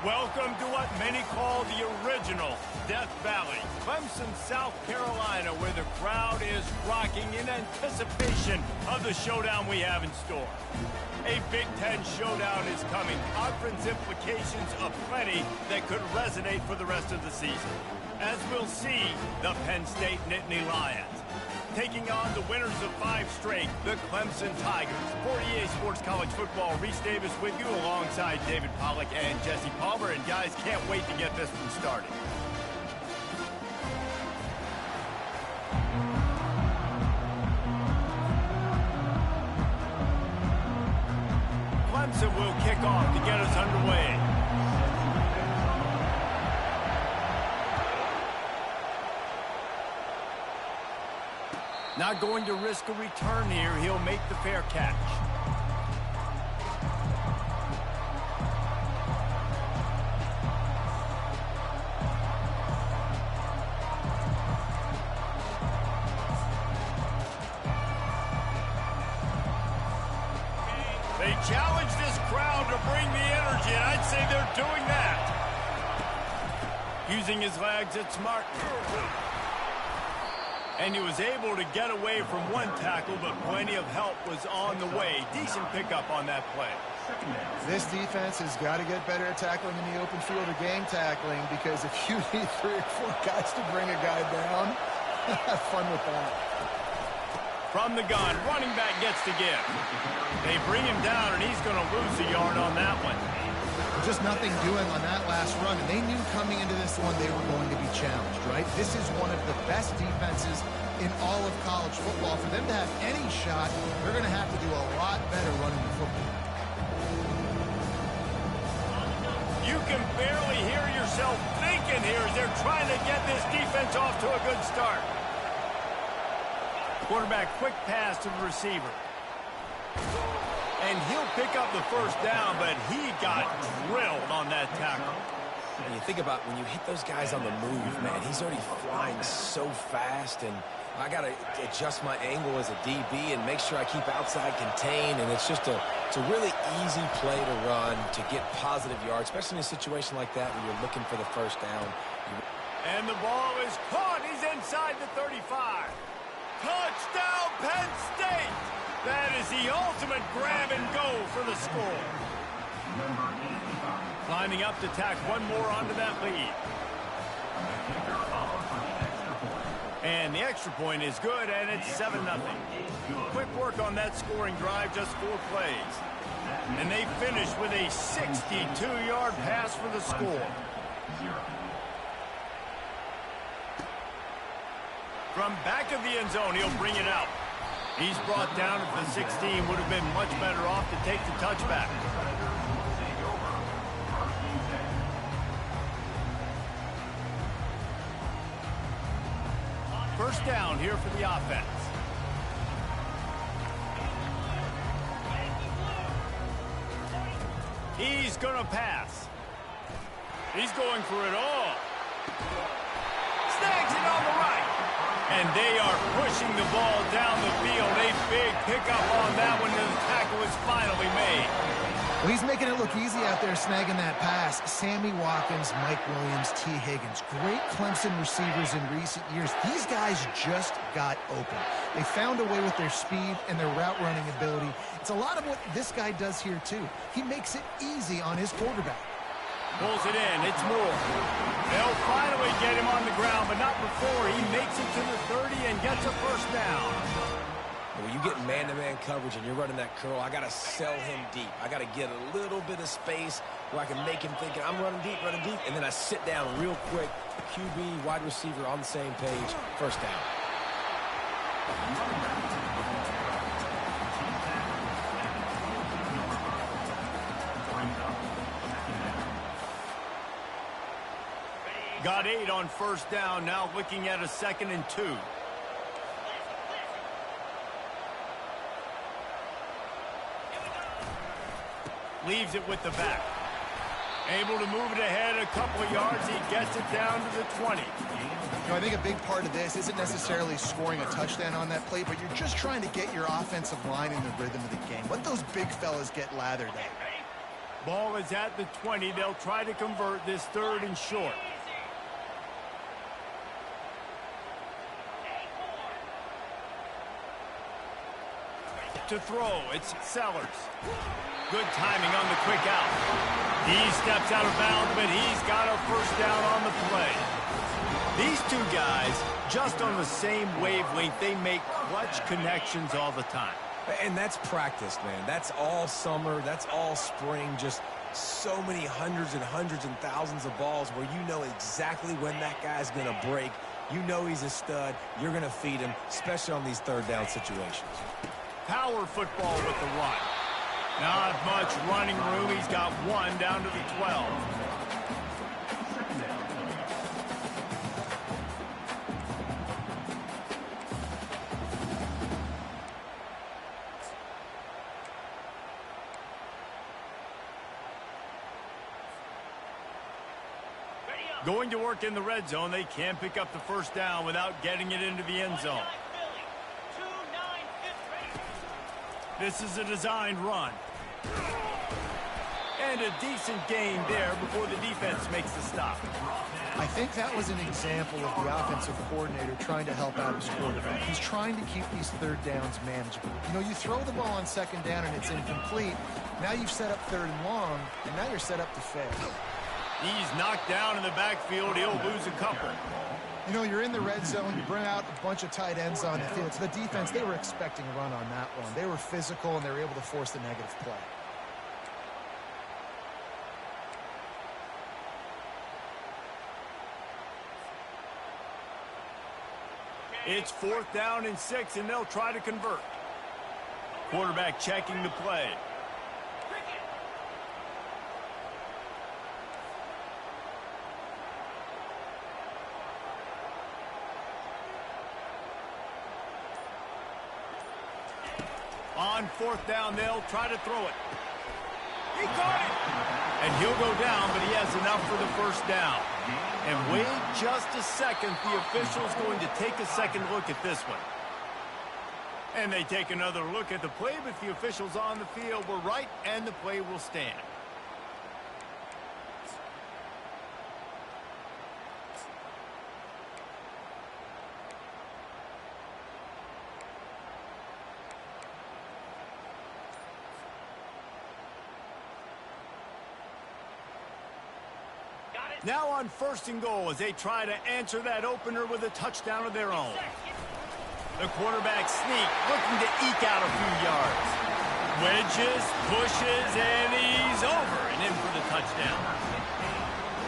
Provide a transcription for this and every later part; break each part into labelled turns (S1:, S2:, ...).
S1: Welcome to what many call the original Death Valley, Clemson, South Carolina, where the crowd is rocking in anticipation of the showdown we have in store. A Big Ten showdown is coming. Conference implications aplenty that could resonate for the rest of the season. As we'll see, the Penn State Nittany Lions taking on the winners of 5 straight, the Clemson Tigers. For EA Sports College Football, Reese Davis with you alongside David Pollack and Jesse Palmer. And guys, can't wait to get this one started. Clemson will kick off to get us underway. Not going to risk a return here. He'll make the fair catch. They challenge this crowd to bring the energy, and I'd say they're doing that. Using his legs, it's smart. And he was able to get away from one tackle, but plenty of help was on the way. Decent pickup on that play.
S2: This defense has got to get better at tackling in the open field or game tackling, because if you need 3 or 4 guys to bring a guy down, have fun with that.
S1: From the gun, running back gets to give. They bring him down, and he's going to lose a yard on that one.
S2: Just nothing doing on that last run, and they knew coming into this one they were going to be challenged, right? This is one of the best defenses in all of college football. For them to have any shot, they're going to have to do a lot better running the football.
S1: You can barely hear yourself thinking here as they're trying to get this defense off to a good start. Quarterback, quick pass to the receiver. And he'll pick up the first down, but he got drilled on that tackle.
S3: And you think about when you hit those guys on the move, man, he's already flying so fast, and I got to adjust my angle as a DB and make sure I keep outside contained, and it's a really easy play to run to get positive yards, especially in a situation like that when you're looking for the first down.
S1: And the ball is caught. He's inside the 35. Touchdown, Penn State! That is the ultimate grab and go for the score. Lining up to tack one more onto that lead. And the extra point is good, and it's 7-0. Quick work on that scoring drive, just 4 plays. And they finish with a 62-yard pass for the score. From back of the end zone, he'll bring it out. He's brought down at the 16. Would have been much better off to take the touchback. First down here for the offense. He's going to pass. He's going for it all. Snags it on the right. And they are pushing the ball down the field. A big pickup on that one. The tackle is finally made.
S2: Well, he's making it look easy out there snagging that pass. Sammy Watkins, Mike Williams, T. Higgins. Great Clemson receivers in recent years. These guys just got open. They found a way with their speed and their route running ability. It's a lot of what this guy does here, too. He makes it easy on his quarterback.
S1: Pulls it in. It's Moore. They'll finally get him on the ground, but not before he makes it to the 30 and gets a first down.
S3: When you get man-to-man coverage and you're running that curl, I got to sell him deep. I got to get a little bit of space where I can make him think I'm running deep, and then I sit down real quick. QB, wide receiver on the same page. First down.
S1: Got 8 on first down, now looking at a 2nd and 2. Leaves it with the back. Able to move it ahead a couple of yards. He gets it down to the 20.
S2: You know, I think a big part of this isn't necessarily scoring a touchdown on that play, but you're just trying to get your offensive line in the rhythm of the game. Let those big fellas get lathered at.
S1: Ball is at the 20. They'll try to convert this 3rd and short. To throw, it's Sellers. Good timing on the quick out. He steps out of bounds, but he's got a first down on the play. These two guys, just on the same wavelength, they make clutch connections all the time.
S3: And that's practice, man. That's all summer. That's all spring. Just so many hundreds and thousands of balls where you know exactly when that guy's going to break. You know he's a stud. You're going to feed him, especially on these 3rd down situations.
S1: Power football with the run. Not much running room. He's got 1 down to the 12. Going to work in the red zone. They can't pick up the first down without getting it into the end zone. This is a designed run. And a decent gain there before the defense makes the stop.
S2: I think that was an example of the offensive coordinator trying to help out his quarterback. He's trying to keep these 3rd downs manageable. You know, you throw the ball on 2nd down and it's incomplete. Now you've set up 3rd and long, and now you're set up to fail.
S1: He's knocked down in the backfield. He'll lose a couple.
S2: You know, you're in the red zone. You bring out a bunch of tight ends on the field. So the defense, they were expecting a run on that one. They were physical, and they were able to force the negative play.
S1: It's 4th down and 6, and they'll try to convert. Quarterback checking the play. On 4th down, they'll try to throw it. He caught it! And he'll go down, but he has enough for the first down. And wait just a second. The official's going to take a second look at this one. And they take another look at the play, but the officials on the field were right, and the play will stand. Now on 1st and goal as they try to answer that opener with a touchdown of their own. The quarterback sneak, looking to eke out a few yards. Wedges, pushes, and he's over and in for the touchdown.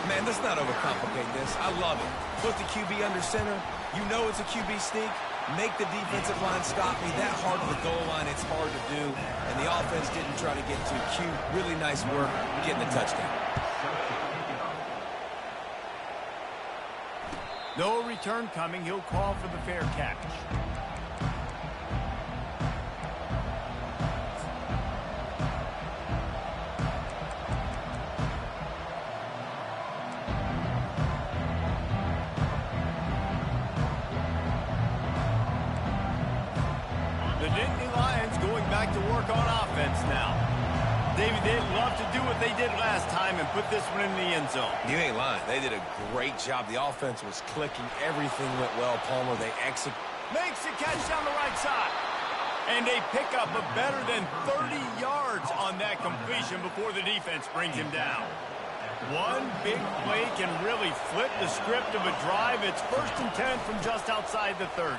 S3: Man, let's not overcomplicate this. I love it. Put the QB under center. You know it's a QB sneak. Make the defensive line stop me. That hard of the goal line, it's hard to do. And the offense didn't try to get too cute. Really nice work getting the touchdown.
S1: No return coming. He'll call for the fair catch. The Nittany Lions going back to work on offense now. David, they'd love to do what they did last time and put this one in the end zone.
S3: You ain't lying. They did a great job. The offense was clicking. Everything went well. Palmer, they execute.
S1: Makes a catch down the right side. And they pick up a better than 30 yards on that completion before the defense brings him down. One big play can really flip the script of a drive. It's 1st and 10 from just outside the 30.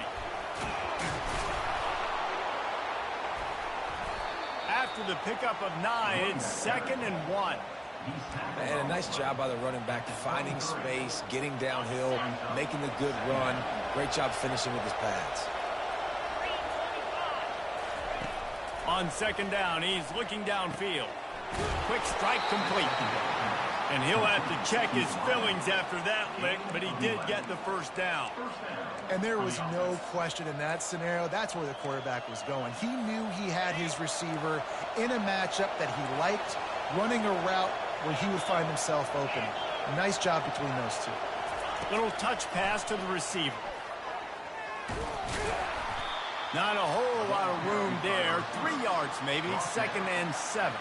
S1: After the pickup of 9, it's 2nd and 1.
S3: And a nice job by the running back, finding space, getting downhill, making a good run. Great job finishing with his pads.
S1: On 2nd down, he's looking downfield. Quick strike complete. And he'll have to check his fillings after that lick, but he did get the first down.
S2: And there was no question in that scenario. That's where the quarterback was going. He knew he had his receiver in a matchup that he liked, running a route where he would find himself open. Nice job between those two.
S1: Little touch pass to the receiver. Not a whole lot of room there. for 3 yards maybe, 2nd and 7.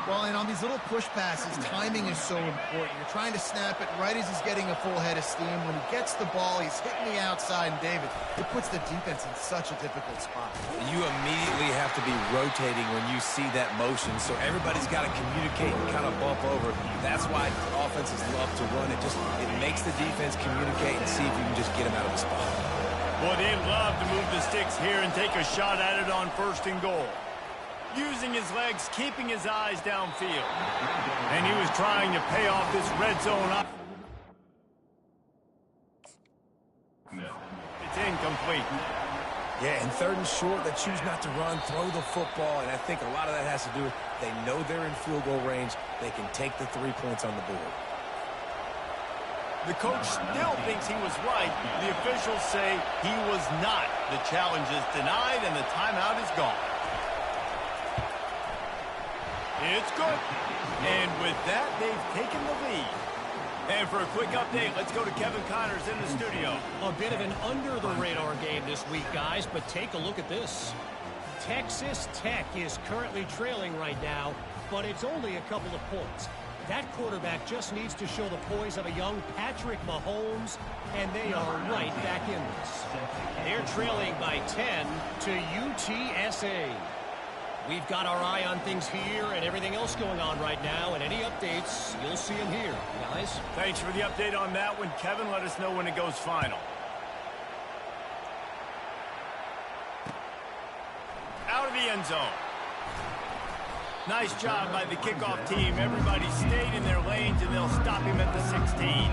S2: Well, and on these little push passes, timing is so important. You're trying to snap it right as he's getting a full head of steam. When he gets the ball, he's hitting the outside, and David, it puts the defense in such a difficult spot.
S3: You immediately have to be rotating when you see that motion, so everybody's got to communicate and kind of bump over. That's why offenses love to run it. It makes the defense communicate and see if you can just get them out of the spot.
S1: Boy, they love to move the sticks here and take a shot at it on 1st and goal. Using his legs, keeping his eyes downfield. And he was trying to pay off this red zone. It's incomplete.
S3: Yeah, and 3rd and short, they choose not to run, throw the football, and I think a lot of that has to do with they know they're in field goal range. They can take the 3 points on the board.
S1: The coach still thinks he was right. The officials say he was not. The challenge is denied, and the timeout is gone. It's good. And with that, they've taken the lead. And for a quick update, let's go to Kevin Connors in the studio.
S4: A bit of an under-the-radar game this week, guys, but take a look at this. Texas Tech is currently trailing right now, but it's only a couple of points. That quarterback just needs to show the poise of a young Patrick Mahomes, and they are right back in this. They're trailing by 10 to UTSA. We've got our eye on things here and everything else going on right now, and any updates, you'll see them here, guys.
S1: Thanks for the update on that one, Kevin. Let us know when it goes final. Out of the end zone. Nice job by the kickoff team. Everybody stayed in their lanes, and they'll stop him at the 16.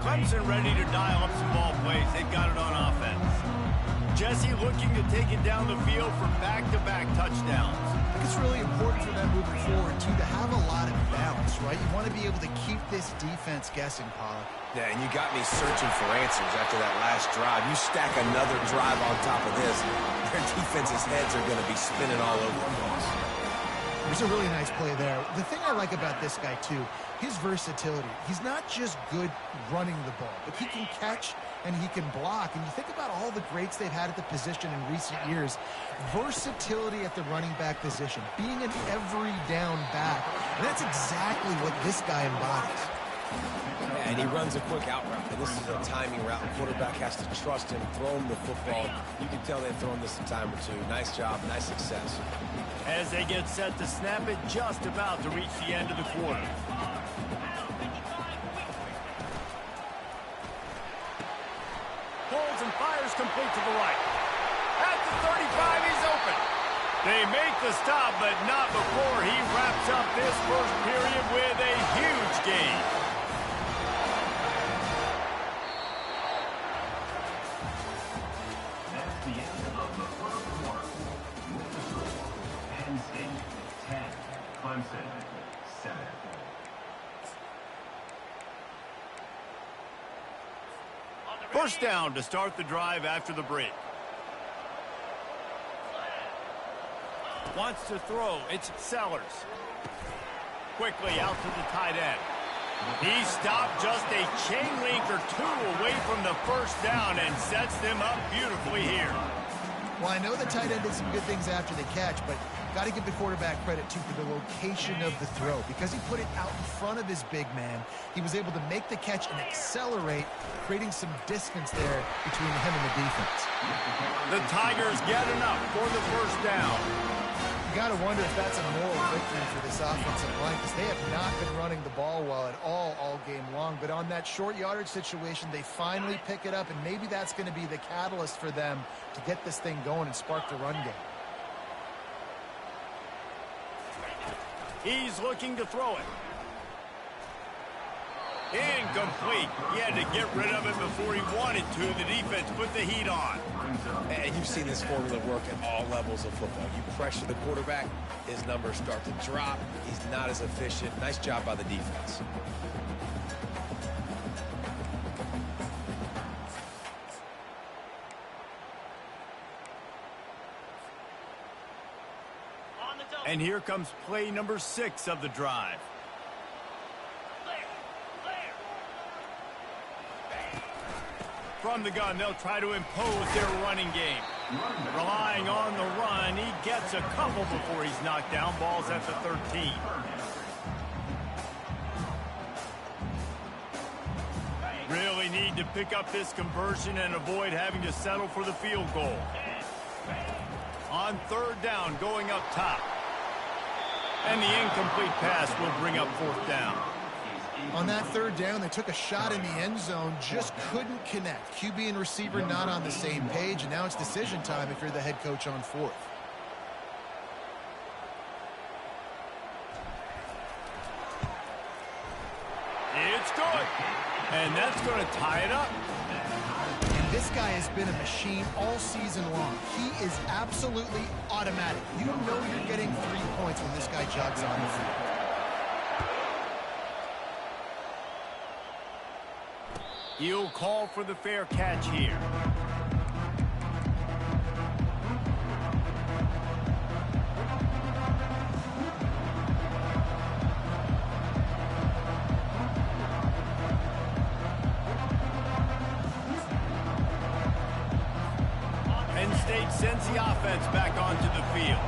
S1: Clemson ready to dial up some ball plays. They've got it on offense. Jesse looking to take it down the field for back-to-back touchdowns.
S2: I think it's really important for them moving forward, too, to have a lot of balance, right? You want to be able to keep this defense guessing, Pollock.
S3: Yeah, and you got me searching for answers after that last drive. You stack another drive on top of this, their defense's heads are going to be spinning all over the place.
S2: There's a really nice play there. The thing I like about this guy, too, his versatility. He's not just good running the ball, but he can catch and he can block. And you think about all the greats they've had at the position in recent years. Versatility at the running back position, being an every down back. And that's exactly what this guy embodies.
S3: Yeah, and he runs a quick out route. And this is a timing route. The quarterback has to trust him, throw him the football. You can tell they've thrown this a time or two. Nice job, nice success.
S1: As they get set to snap it, just about to reach the end of the quarter. Pulls and fires complete to the right. At the 35, he's open. They make the stop, but not before he wraps up this first period with a huge gain.
S5: That's the end of the first quarter. Penn State 10, Clemson 7.
S1: First down to start the drive after the break. Wants to throw. It's Sellers. Quickly out to the tight end. He stopped just a chain link or two away from the first down and sets them up beautifully here.
S2: Well, I know the tight end did some good things after the catch, but got to give the quarterback credit, too, for the location of the throw. Because he put it out in front of his big man, he was able to make the catch and accelerate, creating some distance there between him and the defense.
S1: The Tigers get enough for the first down.
S2: You got to wonder if that's a moral victory for this offensive line, because they have not been running the ball well at all game long. But on that short yardage situation, they finally pick it up, and maybe that's going to be the catalyst for them to get this thing going and spark the run game.
S1: He's looking to throw it. Incomplete. He had to get rid of it before he wanted to. The defense put the heat on.
S3: And you've seen this formula work at all levels of football. You pressure the quarterback, his numbers start to drop. He's not as efficient. Nice job by the defense.
S1: And here comes play number 6 of the drive. From the gun, they'll try to impose their running game. Relying on the run, he gets a couple before he's knocked down. Ball's at the 13. Really need to pick up this conversion and avoid having to settle for the field goal. On 3rd down, going up top. And the incomplete pass will bring up 4th down.
S2: On that 3rd down, they took a shot in the end zone, just couldn't connect. QB and receiver not on the same page, and now it's decision time if you're the head coach on 4th.
S1: It's good. And that's going to tie it up.
S2: And this guy has been a machine all season long. He is absolutely automatic. You know you're getting 3 points when this guy jogs on the field.
S1: He'll call for the fair catch here. Penn State sends the offense back onto the field.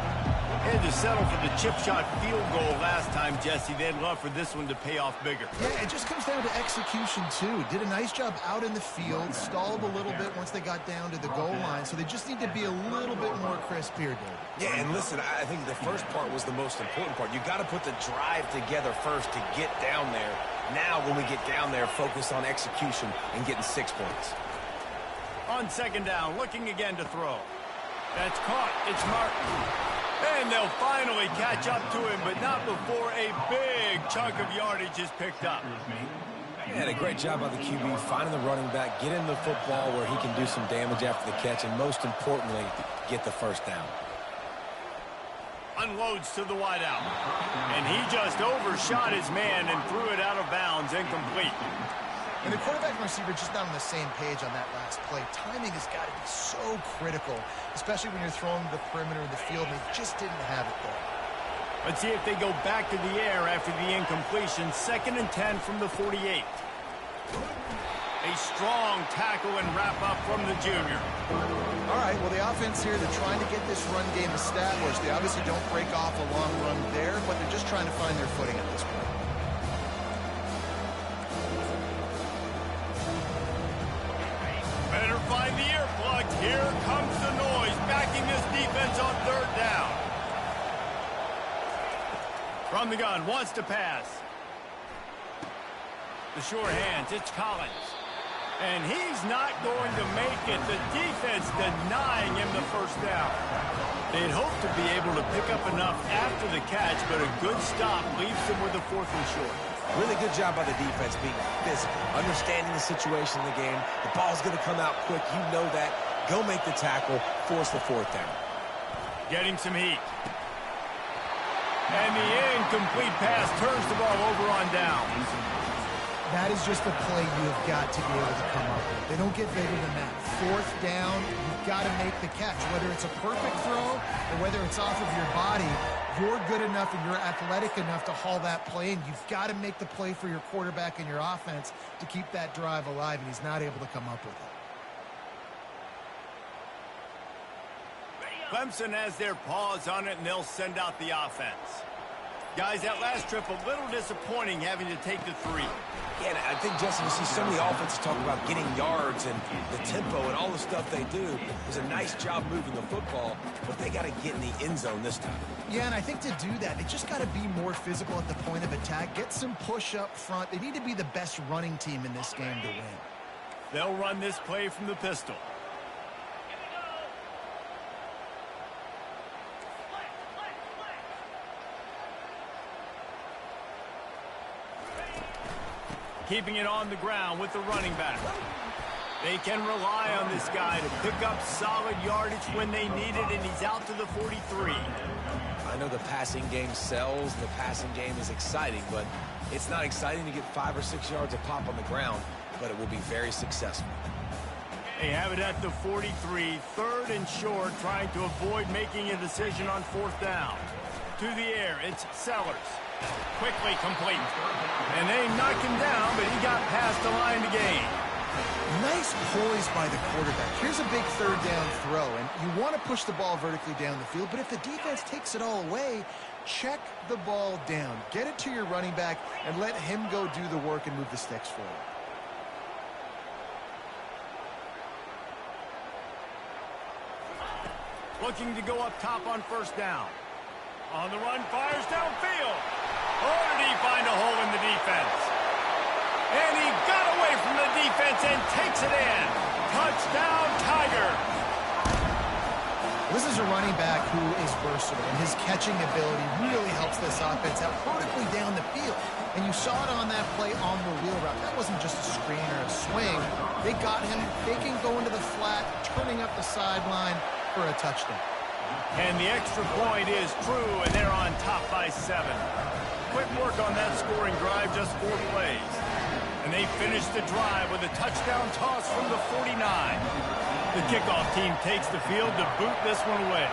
S1: Had to settle for the chip shot field goal last time, Jesse. They'd love for this one to pay off bigger.
S2: Yeah, it just comes down to execution, too. Did a nice job out in the field, stalled a little bit once they got down to the goal line, so they just need to be a little bit more crisp here, David.
S3: Yeah, and listen, I think the first part was the most important part. You got to put the drive together first to get down there. Now, when we get down there, focus on execution and getting 6 points.
S1: On 2nd down, looking again to throw. That's caught. It's Martin. And they'll finally catch up to him, but not before a big chunk of yardage is picked up.
S3: And a great job by the QB, finding the running back, get him the football where he can do some damage after the catch, and most importantly, get the 1st down.
S1: Unloads to the wideout. And he just overshot his man and threw it out of bounds, incomplete.
S2: And the quarterback and receiver just not on the same page on that last play. Timing has got to be so critical, especially when you're throwing to the perimeter of the field, and they just didn't have it there.
S1: Let's see if they go back to the air after the incompletion. 2nd and 10 from the 48. A strong tackle and wrap up from the junior.
S2: All right, well, the offense here, they're trying to get this run game established. They obviously don't break off a long run there, but they're just trying to find their footing at this point.
S1: Better find the earplugs. Here comes the noise, backing this defense on 3rd down. From the gun, wants to pass. The sure hands, it's Collins. And he's not going to make it. The defense denying him the 1st down. They'd hope to be able to pick up enough after the catch, but a good stop leaves them with a 4th and short.
S3: Really good job by the defense being physical, understanding the situation in the game. The ball's going to come out quick. You know that. Go make the tackle, force the 4th down.
S1: Getting some heat. And the incomplete pass turns the ball over on down.
S2: That is just a play you have got to be able to come up with. They don't get bigger than that. 4th down, you've got to make the catch. Whether it's a perfect throw or whether it's off of your body, you're good enough and you're athletic enough to haul that play in. You've got to make the play for your quarterback and your offense to keep that drive alive, and he's not able to come up with it.
S1: Clemson has their paws on it, and they'll send out the offense. Guys, that last trip, a little disappointing having to take the 3.
S3: Yeah, and I think, Justin, you see so many offenses talk about getting yards and the tempo and all the stuff they do. It was a nice job moving the football, but they got to get in the end zone this time.
S2: Yeah, and I think to do that, they just got to be more physical at the point of attack, get some push up front. They need to be the best running team in this game to win.
S1: They'll run this play from the pistol. Keeping it on the ground with the running back. They can rely on this guy to pick up solid yardage when they need it, and he's out to the 43.
S3: I know the passing game sells, the passing game is exciting, but it's not exciting to get 5 or 6 yards of pop on the ground, but it will be very successful.
S1: They have it at the 43, 3rd and short, trying to avoid making a decision on 4th down. to the air. It's Sellers. Quickly complete. And they knock him down, but he got past the line to gain.
S2: Nice poise by the quarterback. Here's a big third down throw, and you want to push the ball vertically down the field, but if the defense takes it all away, check the ball down. Get it to your running back and let him go do the work and move the sticks for you.
S1: Looking to go up top on first down. On the run, fires downfield. Oh, did he find a hole in the defense? And he got away from the defense and takes it in. Touchdown, Tiger.
S2: This is a running back who is versatile, and his catching ability really helps this offense out vertically down the field. And you saw it on that play on the wheel route. That wasn't just a screen or a swing. They got him faking going to the flat, turning up the sideline for a touchdown.
S1: And the extra point is true, and they're on top by 7. Quick work on that scoring drive, just 4 plays. And they finish the drive with a touchdown toss from the 49. The kickoff team takes the field to boot this one away.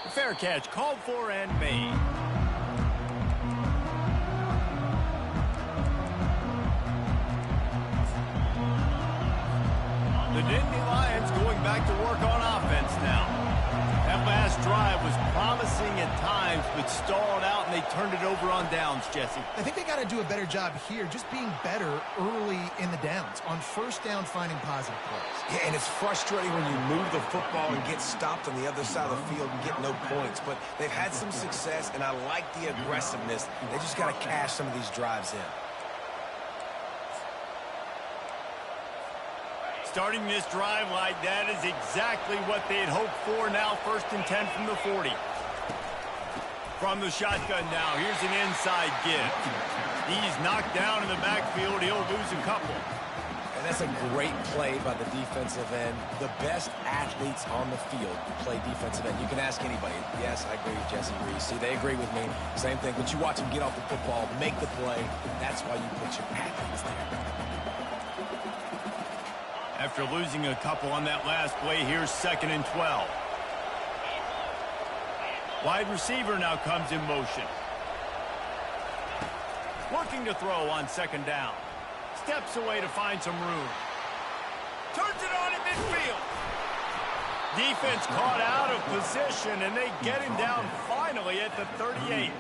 S1: The fair catch called for and made. The Nittany Lions going back to work on offense now. That last drive was promising at times, but stalled out, and they turned it over on downs, Jesse.
S2: I think they got to do a better job here, just being better early in the downs, on first down finding positive plays.
S3: Yeah, and it's frustrating when you move the football and get stopped on the other side of the field and get no points. But they've had some success, and I like the aggressiveness. They just got to cash some of these drives in.
S1: Starting this drive like that is exactly what they had hoped for. Now 1st and 10 from the 40. From the shotgun now, here's an inside give. He's knocked down in the backfield. He'll lose a couple.
S3: And that's a great play by the defensive end. The best athletes on the field play defensive end. You can ask anybody. Yes, I agree with Jesse Reese. See, they agree with me. Same thing. But you watch them get off the football, make the play. That's why you put your athletes there.
S1: After losing a couple on that last play, here's 2nd and 12. Wide receiver now comes in motion. Looking to throw on 2nd down. Steps away to find some room. Turns it on at midfield. Defense caught out of position, and they get him down finally at the 38.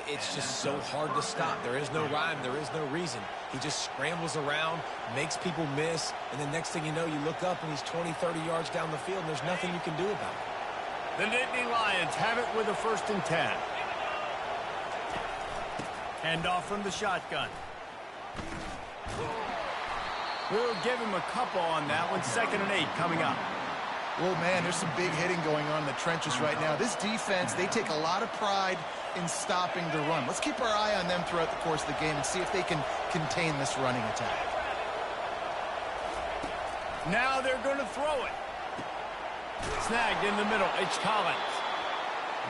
S3: It's just so hard to stop. There is no rhyme. There is no reason. He just scrambles around, makes people miss, and the next thing you know, you look up and he's 20, 30 yards down the field, and there's nothing you can do about it.
S1: The Nittany Lions have it with a 1st and 10. Hand off from the shotgun. We'll give him a couple on that one. 2nd and 8 coming up.
S2: Well, man, there's some big hitting going on in the trenches right now. This defense, they take a lot of pride in stopping the run. Let's keep our eye on them throughout the course of the game and see if they can contain this running attack.
S1: Now they're going to throw it. Snagged in the middle. It's Collins.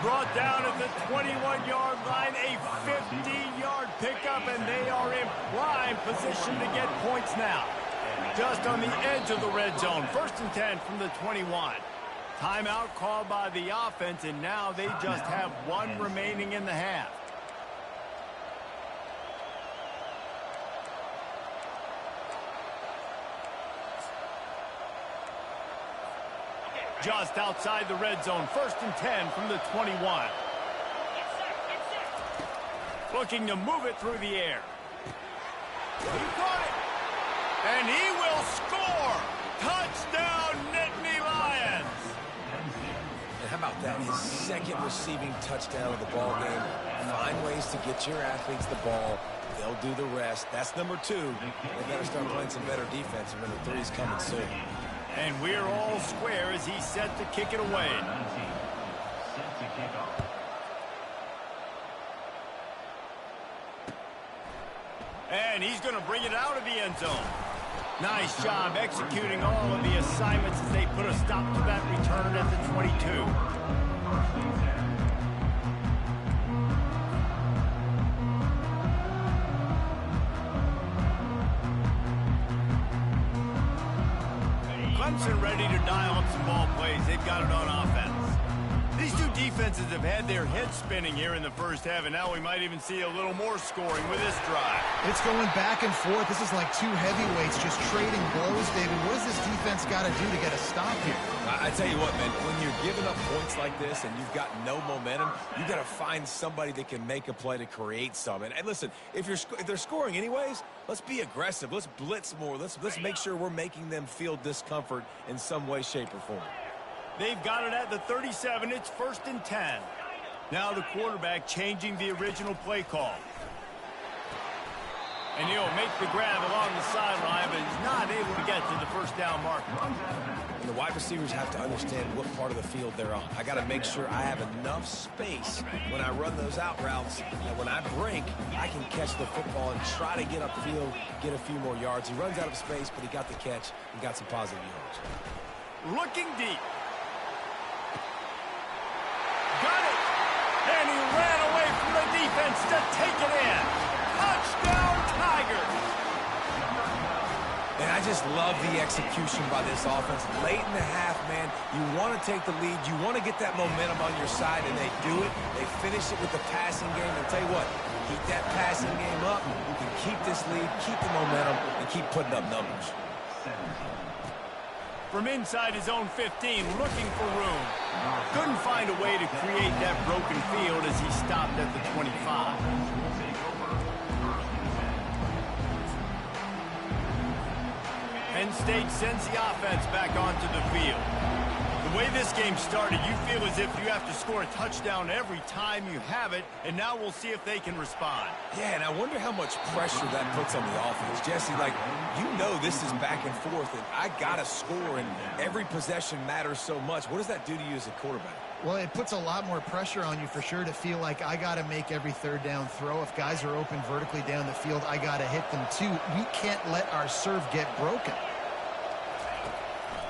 S1: Brought down at the 21-yard line. A 50-yard pickup, and they are in prime position to get points now. Just on the edge of the red zone. 1st and 10 from the 21. Timeout called by the offense, and now they just have 1 remaining in the half. Just outside the red zone. 1st and 10 from the 21. Looking to move it through the air. He got it. And he will score. Touchdown, Nittany Lions.
S3: And how about that? His 2nd receiving touchdown of the ball game. Find ways to get your athletes the ball. They'll do the rest. That's number 2. They got to start playing some better defense, and number 3 is coming soon.
S1: And we're all square as he's set to kick it away.
S5: Set to kick off.
S1: And he's going to bring it out of the end zone. Nice job executing all of the assignments as they put a stop to that return at the 22. Clemson ready to dial up some ball plays. They've got it on offense. These two defenses have had their heads spinning here in the first half, and now we might even see a little more scoring with this drive.
S2: It's going back and forth. This is like two heavyweights just trading blows, David. What does this defense got to do to get a stop here?
S3: I tell you what, man, when you're giving up points like this and you've got no momentum, you got to find somebody that can make a play to create some. And listen, if they're scoring anyways, let's be aggressive. Let's blitz more. Let's make sure we're making them feel discomfort in some way, shape, or form.
S1: They've got it at the 37. It's 1st and 10. Now the quarterback changing the original play call. And he'll make the grab along the sideline, but he's not able to get to the first down marker.
S3: And the wide receivers have to understand what part of the field they're on. I got to make sure I have enough space when I run those out routes that when I break, I can catch the football and try to get upfield, get a few more yards. He runs out of space, but he got the catch and got some positive yards.
S1: Looking deep. Got it! And he ran away from the defense to take it in. Touchdown, Tigers!
S3: And I just love the execution by this offense. Late in the half, man, you want to take the lead. You want to get that momentum on your side, and they do it. They finish it with the passing game. And tell you what, keep that passing game up. You can keep this lead, keep the momentum, and keep putting up numbers.
S1: From inside his own 15, looking for room. Couldn't find a way to create that broken field as he stopped at the 25. Penn State sends the offense back onto the field. The way this game started, you feel as if you have to score a touchdown every time you have it, and now we'll see if they can respond.
S3: Yeah, and I wonder how much pressure that puts on the offense. Jesse, like, you know this is back and forth, and I got to score, and every possession matters so much. What does that do to you as a quarterback?
S2: Well, it puts a lot more pressure on you for sure to feel like I got to make every third down throw. If guys are open vertically down the field, I got to hit them too. We can't let our serve get broken.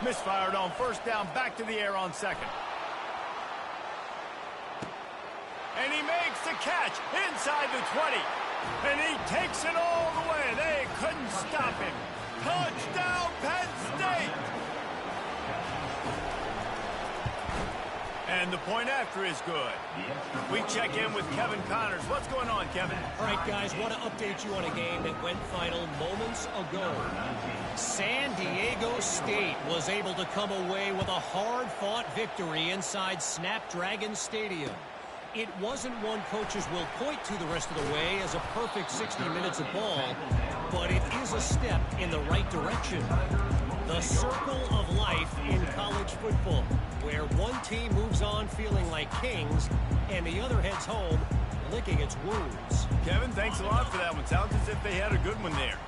S1: Misfired on first down, back to the air on second. And he makes the catch inside the 20. And he takes it all the way. They couldn't stop him. Touchdown, Penn State! And the point after is good. We check in with Kevin Connors. What's going on, Kevin?
S4: All right, guys, want to update you on a game that went final moments ago. San Diego State was able to come away with a hard-fought victory inside Snapdragon Stadium. It wasn't one coaches will point to the rest of the way as a perfect 60 minutes of ball, but it is a step in the right direction. The circle of life in college football, where one team moves on feeling like kings and the other heads home licking its wounds.
S1: Kevin, thanks a lot for that one. Sounds as if they had a good one there.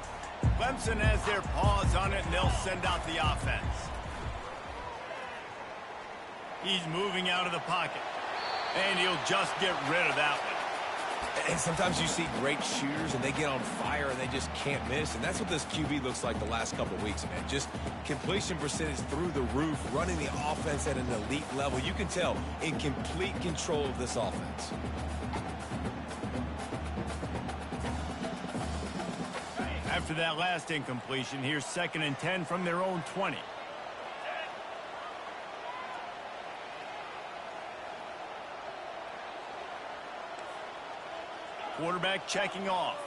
S1: Clemson has their paws on it, and they'll send out the offense. He's moving out of the pocket, and he'll just get rid of that one.
S3: And sometimes you see great shooters, and they get on fire, and they just can't miss. And that's what this QB looks like the last couple of weeks, man. Just completion percentage through the roof, running the offense at an elite level. You can tell in complete control of this offense.
S1: After that last incompletion, here's 2nd and 10 from their own 20. Quarterback checking off.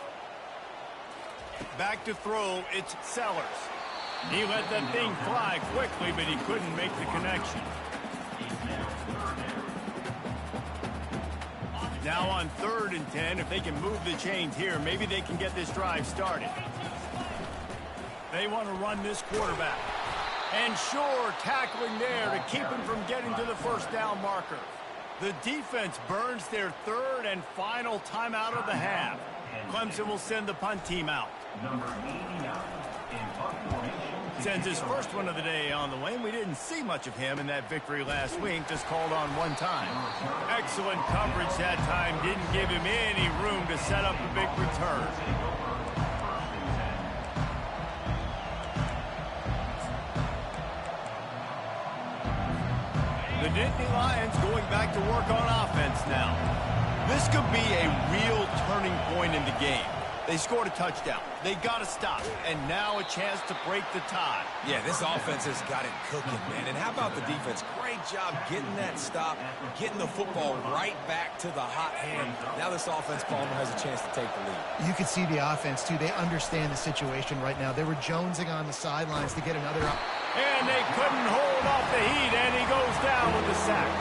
S1: Back to throw, it's Sellers. He let that thing fly quickly, but he couldn't make the connection. Now on 3rd and 10, if they can move the chains here, maybe they can get this drive started. They want to run this quarterback. And sure, tackling there to keep him from getting to the first down marker. The defense burns their 3rd and final timeout of the half. Clemson will send the punt team out. Sends his first one of the day on the way, and we didn't see much of him in that victory last week, just called on one time. Excellent coverage that time, didn't give him any room to set up a big return. The Nittany Lions going back to work on offense now. This could be a real turning point in the game. They scored a touchdown. They got to stop. And now a chance to break the tie.
S3: Yeah, this offense has got it cooking, man. And how about the defense? Great job getting that stop, getting the football right back to the hot hand. Now this offense, Palmer, has a chance to take the lead.
S2: You can see the offense, too. They understand the situation right now. They were jonesing on the sidelines to get another up.
S1: And they couldn't hold off the heat, and he goes down with the sack.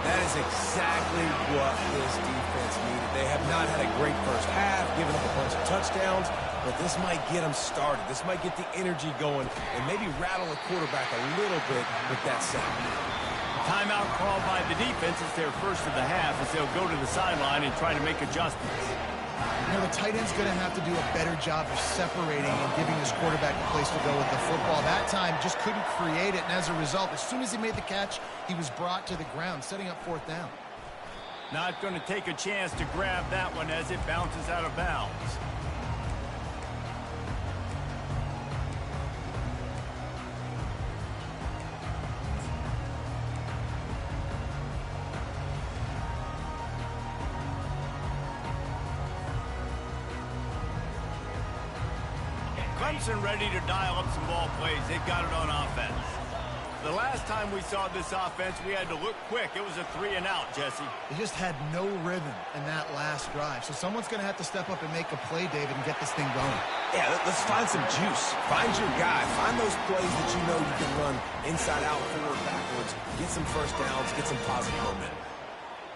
S3: That is exactly what this defense needed. They have not had a great first half, giving up a bunch of touchdowns, but this might get them started. This might get the energy going and maybe rattle the quarterback a little bit with that sack.
S1: Timeout called by the defense. It's their first of the half as they'll go to the sideline and try to make adjustments.
S2: You know, the tight end's going to have to do a better job of separating and giving his quarterback a place to go with the football. That time just couldn't create it, and as a result, as soon as he made the catch, he was brought to the ground, setting up fourth down.
S1: Not going to take a chance to grab that one as it bounces out of bounds. Clemson ready to dial up some ball plays. They've got it on offense. The last time we saw this offense, we had to look quick. It was a 3-and-out, Jesse.
S2: They just had no rhythm in that last drive. So someone's going to have to step up and make a play, David, and get this thing going.
S3: Yeah, let's find some juice. Find your guy. Find those plays that you know you can run inside out, forward, backwards. Get some first downs. Get some positive momentum.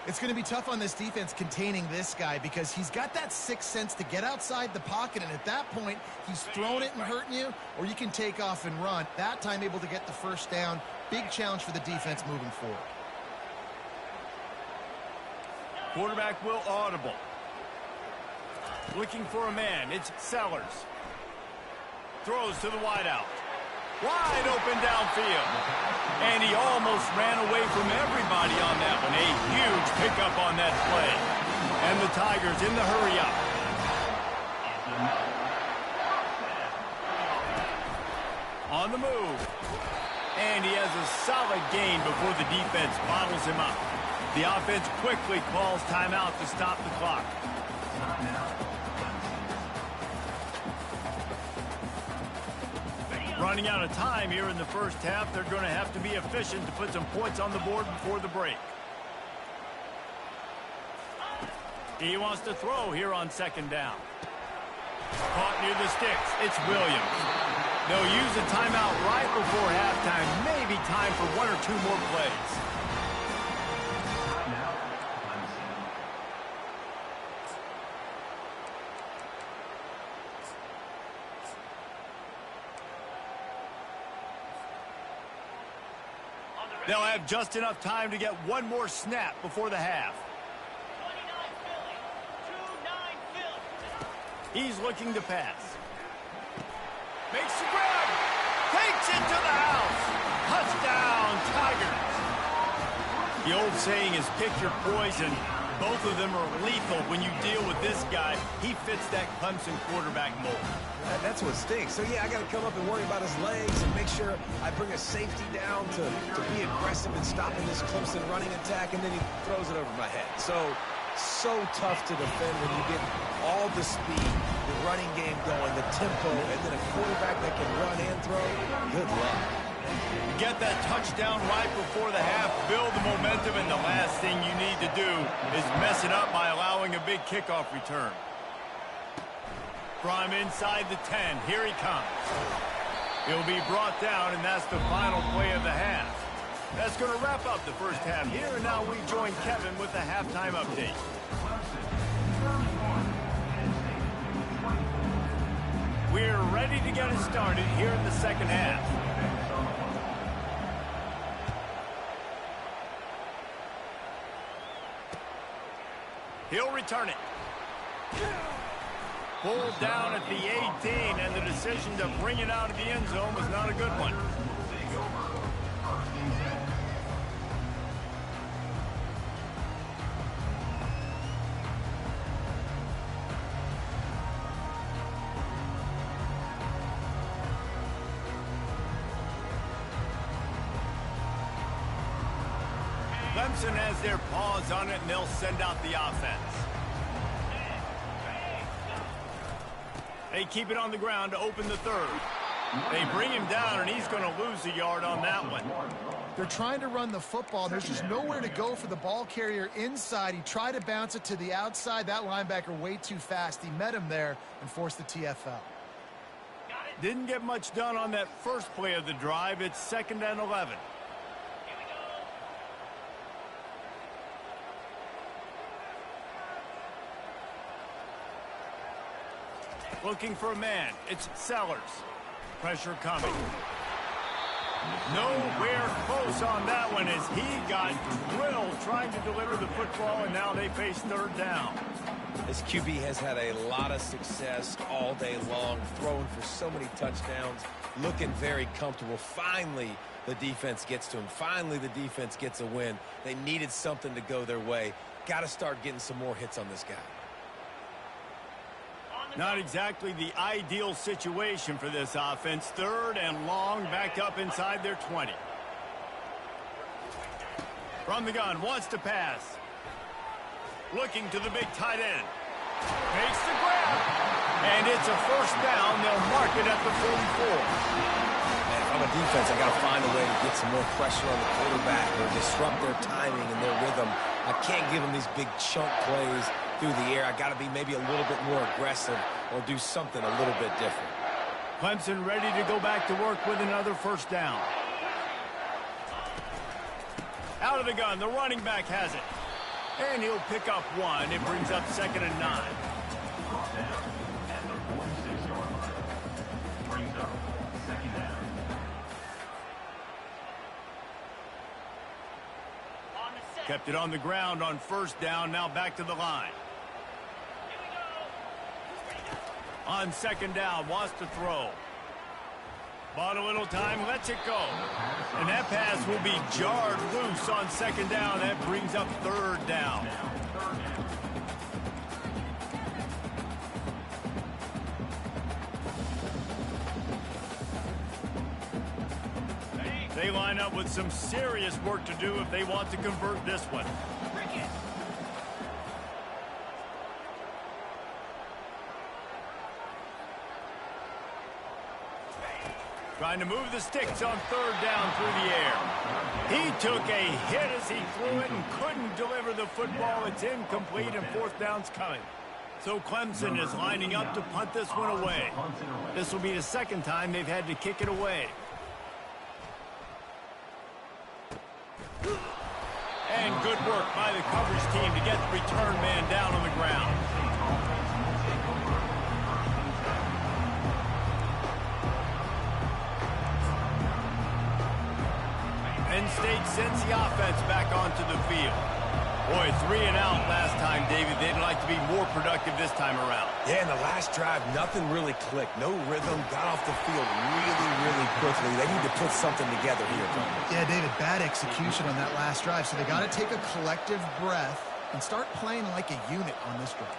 S2: It's going to be tough on this defense containing this guy because he's got that sixth sense to get outside the pocket, and at that point, he's throwing it and hurting you, or you can take off and run. That time able to get the first down. Big challenge for the defense moving forward.
S1: Quarterback will audible. Looking for a man. It's Sellers. Throws to the wideout. Wide open downfield. And he almost ran away from everybody on that one. A huge pickup on that play. And the Tigers in the hurry-up. On the move. And he has a solid gain before the defense bottles him up. The offense quickly calls timeout to stop the clock. Running out of time here in the first half. They're going to have to be efficient to put some points on the board before the break. He wants to throw here on second down. Caught near the sticks. It's Williams. They'll use a timeout right before halftime. Maybe time for one or two more plays. They'll have just enough time to get one more snap before the half. He's looking to pass. Makes the grab. Takes it to the house. Touchdown, Tigers. The old saying is pick your poison. Both of them are lethal when you deal with this guy. He fits that Clemson quarterback mold.
S3: That's what stinks. So, yeah, I got to come up and worry about his legs and make sure I bring a safety down to be aggressive in stopping this Clemson running attack, and then he throws it over my head. So tough to defend when you get all the speed, the running game going, the tempo, and then a quarterback that can run and throw. Good luck.
S1: Get that touchdown right before the half, build the momentum, and the last thing you need to do is mess it up by allowing a big kickoff return. From inside the 10, here he comes. He'll be brought down, and that's the final play of the half. That's going to wrap up the first half here, and now we join Kevin with the halftime update. We're ready to get it started here in the second half. He'll return it. Pulled down at the 18, and the decision to bring it out of the end zone was not a good one. Clemson has their paws on it, and they'll send out the offense. They keep it on the ground to open the third. They bring him down, and he's going to lose a yard on that one.
S2: They're trying to run the football. There's just nowhere to go for the ball carrier inside. He tried to bounce it to the outside. That linebacker way too fast. He met him there and forced the TFL.
S1: Didn't get much done on that first play of the drive. It's 2nd and 11. Looking for a man. It's Sellers. Pressure coming. Nowhere close on that one as he got drilled trying to deliver the football, and now they face 3rd down.
S3: This QB has had a lot of success all day long, throwing for so many touchdowns, looking very comfortable. Finally, the defense gets to him. Finally, the defense gets a win. They needed something to go their way. Got to start getting some more hits on this guy.
S1: Not exactly the ideal situation for this offense. 3rd and long, back up inside their 20. From the gun, wants to pass. Looking to the big tight end. Makes the grab. And it's a 1st down. They'll mark it at the 44.
S3: Man, if I'm a defense, I got to find a way to get some more pressure on the quarterback or disrupt their timing and their rhythm. I can't give them these big chunk plays through the air. I got to be maybe a little bit more aggressive or do something a little bit different.
S1: Clemson ready to go back to work with another 1st down. Out of the gun, the running back has it. And he'll pick up 1. It brings up 2nd and 9. Kept it on the ground on 1st down. Now back to the line. On 2nd down, wants to throw. Bought a little time, lets it go. And that pass will be jarred loose on 2nd down. That brings up 3rd down. They line up with some serious work to do if they want to convert this one. Trying to move the sticks on 3rd down through the air. He took a hit as he threw it and couldn't deliver the football. It's incomplete and 4th down's coming. So Clemson is lining up to punt this one away. This will be the 2nd time they've had to kick it away. And good work by the coverage team to get the return man down on the ground. Penn State sends the offense back onto the field. Boy, 3 and out last time, David. They'd like to be more productive this time around.
S3: Yeah, in the last drive, nothing really clicked. No rhythm, got off the field really quickly. They need to put something together here, Tony.
S2: Yeah, David, bad execution on that last drive. So they got to take a collective breath and start playing like a unit on this drive.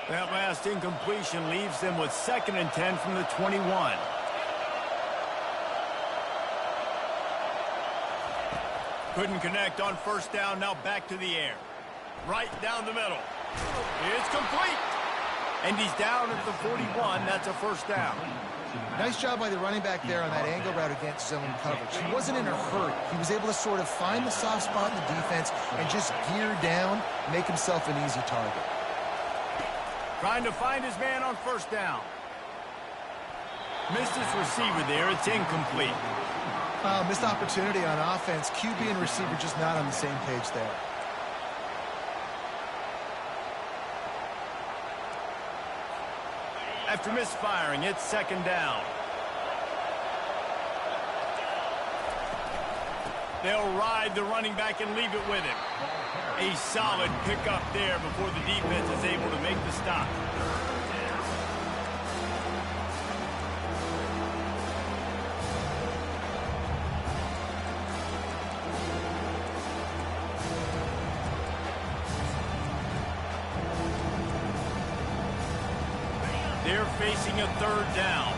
S1: That last incompletion leaves them with 2nd and 10 from the 21. Couldn't connect on 1st down. Now back to the air. Right down the middle. It's complete. And he's down at the 41. That's a 1st down.
S2: Nice job by the running back there on that angle route against zone coverage. He wasn't in a hurry. He was able to sort of find the soft spot in the defense and just gear down, make himself an easy target.
S1: Trying to find his man on 1st down. Missed his receiver there. It's incomplete.
S2: Missed opportunity on offense. QB and receiver just not on the same page there.
S1: After misfiring, it's 2nd down. They'll ride the running back and leave it with him. A solid pickup there before the defense is able to make the stop. They're facing a 3rd down.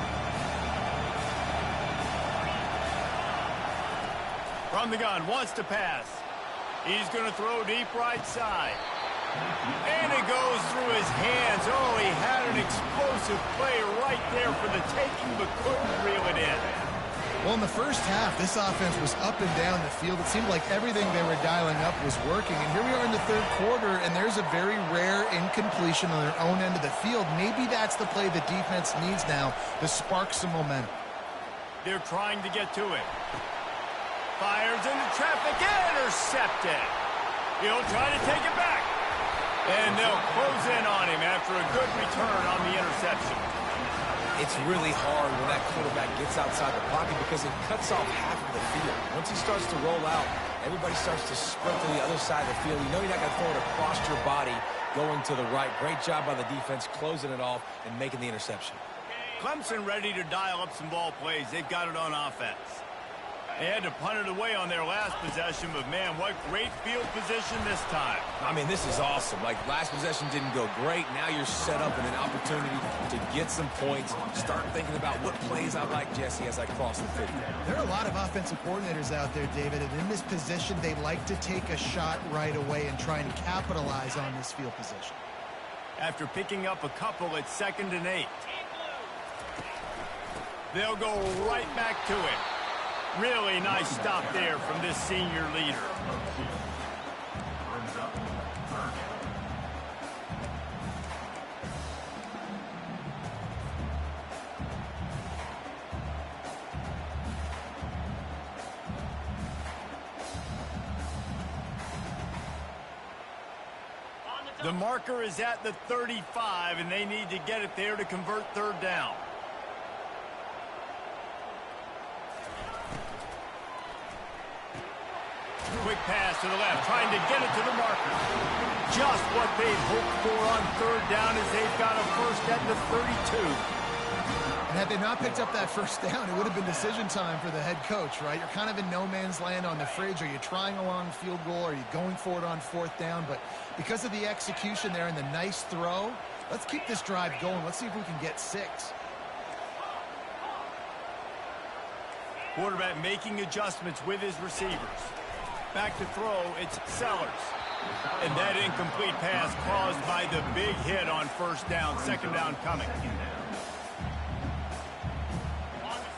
S1: From the gun, wants to pass. He's going to throw deep right side. And it goes through his hands. Oh, he had an explosive play right there for the taking, but couldn't reel it in.
S2: Well, in the first half, this offense was up and down the field. It seemed like everything they were dialing up was working. And here we are in the third quarter, and there's a very rare incompletion on their own end of the field. Maybe that's the play the defense needs now to spark some momentum.
S1: They're trying to get to it. Fires into traffic, intercepted. He'll try to take it back. And they'll close in on him after a good return on the interception.
S3: It's really hard when that quarterback gets outside the pocket because it cuts off half of the field. Once he starts to roll out, everybody starts to sprint to the other side of the field. You know you're not going to throw it across your body going to the right. Great job by the defense closing it off and making the interception.
S1: Clemson ready to dial up some ball plays. They've got it on offense. They had to punt it away on their last possession, but, man, what great field position this time.
S3: I mean, this is awesome. Like, last possession didn't go great. Now you're set up in an opportunity to get some points. Start thinking about what plays I like, Jesse, as I cross the field.
S2: There are a lot of offensive coordinators out there, David, and in this position, they like to take a shot right away and try and capitalize on this field position.
S1: After picking up a couple at 2nd and 8. They'll go right back to it. Really nice stop there from this senior leader. The marker is at the 35, and they need to get it there to convert 3rd down. Quick pass to the left, trying to get it to the marker. Just what they'd hoped for on 3rd down as they've got a first at the 32.
S2: And had they not picked up that first down, it would have been decision time for the head coach, right? You're kind of in no man's land on the fridge. Are you trying a long field goal? Are you going for it on 4th down? But because of the execution there and the nice throw, let's keep this drive going. Let's see if we can get 6.
S1: Quarterback making adjustments with his receivers. Back to throw, it's Sellers. And that incomplete pass caused by the big hit on 1st down, 2nd down coming.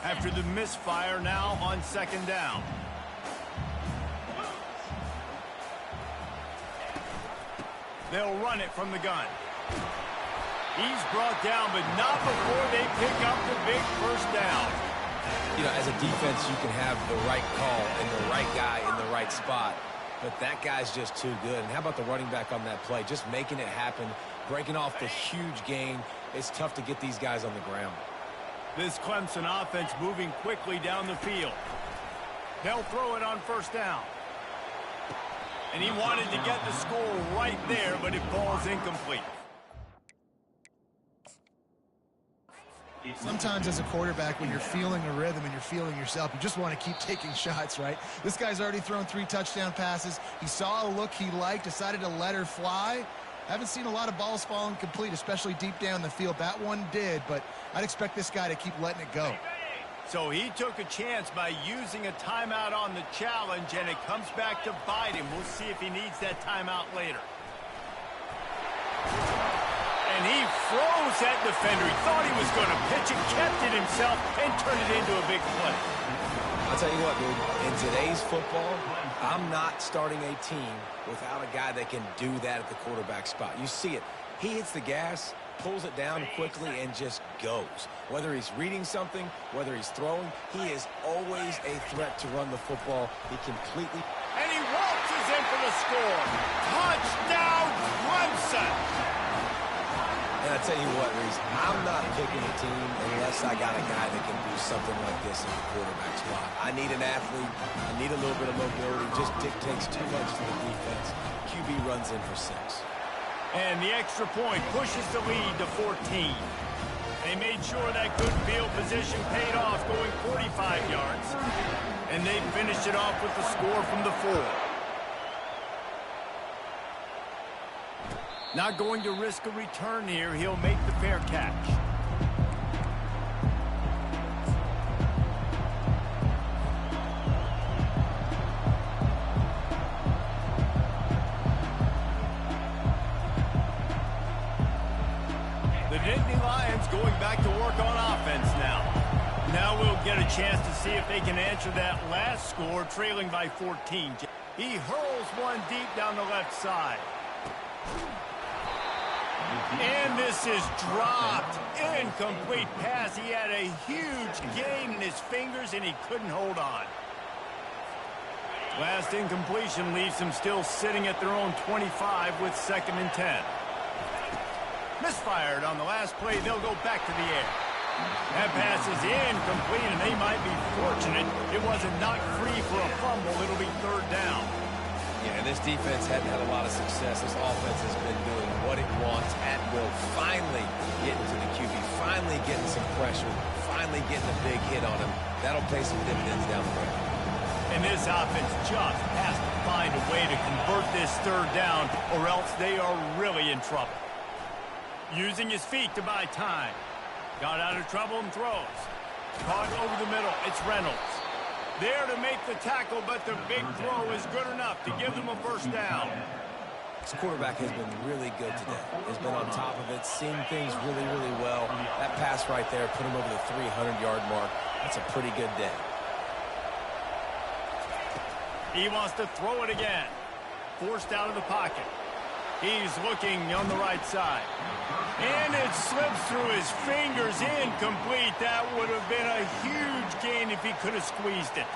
S1: After the misfire, now on 2nd down. They'll run it from the gun. He's brought down, but not before they pick up the big 1st down.
S3: You know, as a defense, you can have the right call and the right guy in the right spot, but that guy's just too good. And how about the running back on that play? Just making it happen, breaking off the huge gain. It's tough to get these guys on the ground.
S1: This Clemson offense moving quickly down the field. They'll throw it on 1st down. And he wanted to get the score right there, but it falls incomplete.
S2: Sometimes as a quarterback, when you're feeling a rhythm and you're feeling yourself, you just want to keep taking shots, right? This guy's already thrown 3 touchdown passes. He saw a look he liked, decided to let her fly. Haven't seen a lot of balls falling complete, especially deep down the field. That one did, but I'd expect this guy to keep letting it go.
S1: So he took a chance by using a timeout on the challenge, and it comes back to bite him. We'll see if he needs that timeout later. And he froze that defender. He thought he was going to pitch it, kept it himself, and turned it into a big play.
S3: I'll tell you what, dude, in today's football, I'm not starting a team without a guy that can do that at the quarterback spot. You see it. He hits the gas, pulls it down quickly, and just goes. Whether he's reading something, whether he's throwing, he is always a threat to run the football. He completely...
S1: And he waltzes in for the score. Touchdown, Clemson!
S3: And I tell you what, Reese, I'm not picking a team unless I got a guy that can do something like this in the quarterback spot. I need an athlete. I need a little bit of mobility. Just dictates too much to the defense. QB runs in for 6.
S1: And the extra point pushes the lead to 14. They made sure that good field position paid off, going 45 yards. And they finished it off with the score from the 4. Not going to risk a return here. He'll make the fair catch. Now we'll get a chance to see if they can answer that last score, trailing by 14. He hurls one deep down the left side. And this is dropped. Incomplete pass. He had a huge gain in his fingers, and he couldn't hold on. Last incompletion leaves them still sitting at their own 25 with 2nd and 10. Misfired on the last play. They'll go back to the air. That pass is incomplete, and they might be fortunate it wasn't knocked free for a fumble. It'll be 3rd down.
S3: Yeah, and this defense hadn't had a lot of success. This offense has been doing what it wants at will. Finally getting to the QB. Finally getting some pressure. Finally getting a big hit on him. That'll pay some dividends down the road.
S1: And this offense just has to find a way to convert this 3rd down, or else they are really in trouble. Using his feet to buy time. Got out of trouble and throws. Caught over the middle. It's Reynolds. There to make the tackle, but the big throw is good enough to give them a 1st down.
S3: This quarterback has been really good today. He's been on top of it, seeing things really, really well. That pass right there put him over the 300-yard mark. That's a pretty good day.
S1: He wants to throw it again. Forced out of the pocket. He's looking on the right side. And it slips through his fingers. Incomplete. That would have been a huge gain if he could have squeezed it.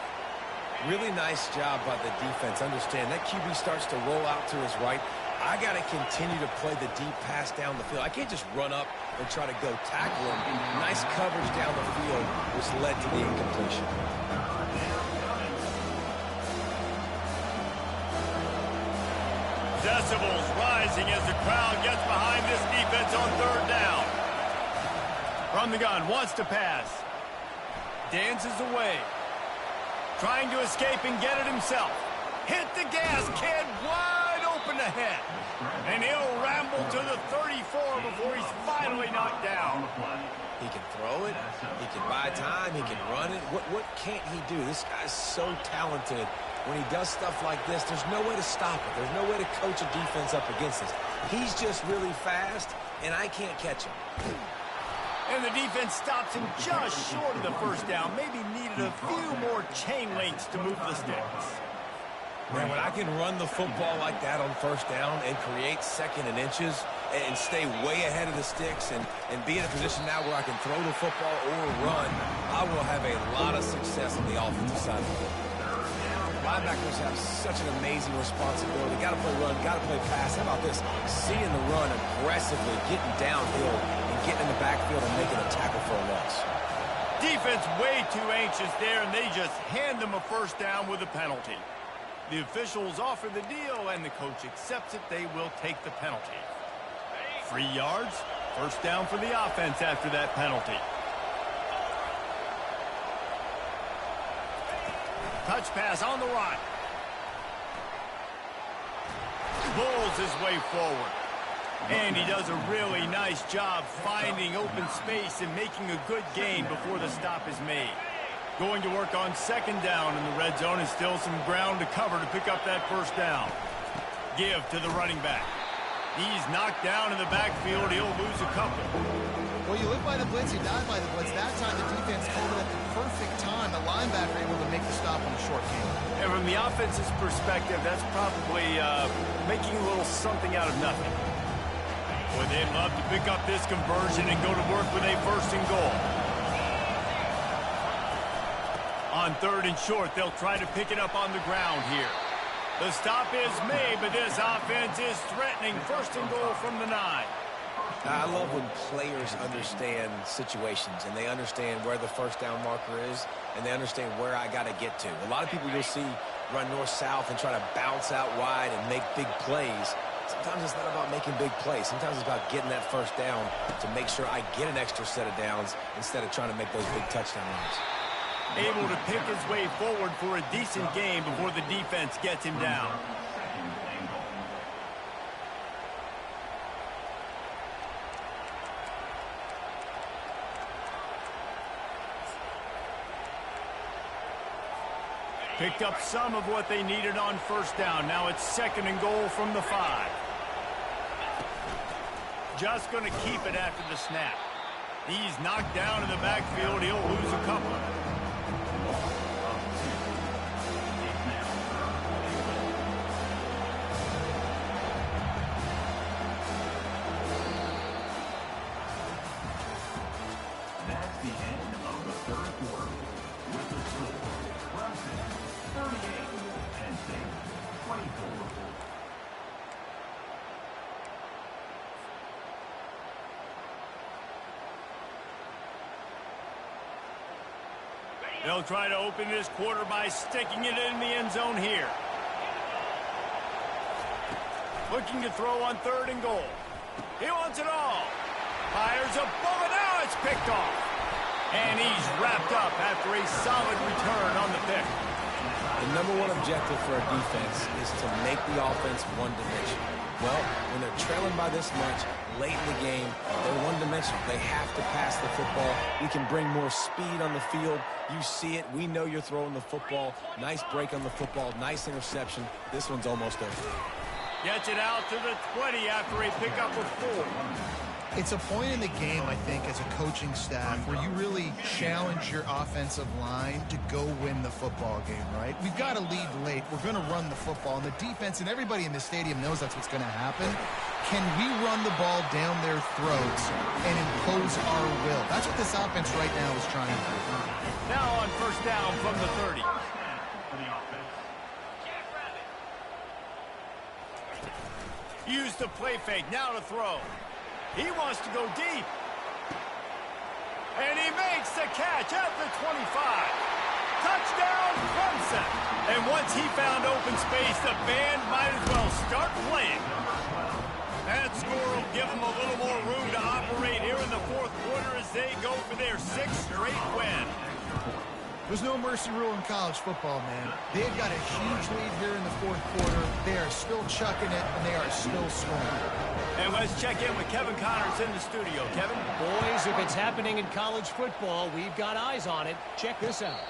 S3: Really nice job by the defense. Understand, that QB starts to roll out to his right. I got to continue to play the deep pass down the field. I can't just run up and try to go tackle him. Nice coverage down the field, which led to the incompletion.
S1: Decibels rising as the crowd gets behind this defense on 3rd down. From the gun, wants to pass. Dances away. Trying to escape and get it himself. Hit the gas, kid, wide open ahead. And he'll ramble to the 34 before he's finally knocked down.
S3: He can throw it. He can buy time. He can run it. What can't he do? This guy's so talented. When he does stuff like this, there's no way to stop it. There's no way to coach a defense up against this. He's just really fast, and I can't catch him.
S1: And the defense stops him just short of the 1st down. Maybe needed a few more chain links to move the sticks.
S3: Man, when I can run the football like that on 1st down and create 2nd and inches and stay way ahead of the sticks and be in a position now where I can throw the football or run, I will have a lot of success on the offensive side of the ball. Linebackers have such an amazing responsibility. Got to play run, got to play pass. How about this? Seeing the run aggressively, getting downhill, and getting in the backfield and making a tackle for a loss.
S1: Defense way too anxious there, and they just hand them a 1st down with a penalty. The officials offer the deal, and the coach accepts it. They will take the penalty. 3 yards, 1st down for the offense after that penalty. Touch pass on the right. Pulls his way forward. And he does a really nice job finding open space and making a good gain before the stop is made. Going to work on 2nd down in the red zone, and still some ground to cover to pick up that 1st down. Give to the running back. He's knocked down in the backfield. He'll lose a couple.
S2: Well, you live by the blitz, you die by the blitz. That time the defense called it at the perfect time. The linebacker able to make the stop on a short game.
S1: And from the offense's perspective, that's probably making a little something out of nothing. Boy, they'd love to pick up this conversion and go to work with a 1st and goal. On 3rd and short, they'll try to pick it up on the ground here. The stop is made, but this offense is threatening. 1st and goal from the 9.
S3: I love when players understand situations and they understand where the 1st down marker is and they understand where I got to get to. A lot of people you'll see run north-south and try to bounce out wide and make big plays. Sometimes it's not about making big plays. Sometimes it's about getting that 1st down to make sure I get an extra set of downs instead of trying to make those big touchdown runs.
S1: Able to pick his way forward for a decent game before the defense gets him down. Picked up some of what they needed on 1st down. Now it's 2nd and goal from the 5. Just going to keep it after the snap. He's knocked down in the backfield. He'll lose a couple.
S5: That's the end of the third quarter. With the score, Clemson 38, Penn State 24.
S1: They'll try to open this quarter by sticking it in the end zone here. Looking to throw on 3rd and goal. He wants it all. Fires above it. Now it's picked off. And he's wrapped up after a solid return on the pick.
S3: The number one objective for a defense is to make the offense one-dimensional. Well, when they're trailing by this much late in the game, they're one-dimensional. They have to pass the football. We can bring more speed on the field. You see it. We know you're throwing the football. Nice break on the football. Nice interception. This one's almost over.
S1: Gets it out to the 20 after a pickup of 4.
S2: It's a point in the game, I think, as a coaching staff where you really challenge your offensive line to go win the football game, right? We've got to lead late. We're going to run the football. And the defense and everybody in the stadium knows that's what's going to happen. Can we run the ball down their throats and impose our will? That's what this offense right now is trying to do.
S1: Now on 1st down from the 30.
S5: For the offense.
S1: Use the play fake. Now to throw. He wants to go deep. And he makes the catch at the 25. Touchdown, Clemson. And once he found open space, the band might as well start playing. That score will give them a little more room to operate here in the 4th quarter as they go for their 6th straight win.
S2: There's no mercy rule in college football, man. They've got a huge lead here in the 4th quarter. They are still chucking it, and they are still scoring.
S1: And let's check in with Kevin Connors in the studio. Kevin?
S4: Boys, if it's happening in college football, we've got eyes on it. Check this out.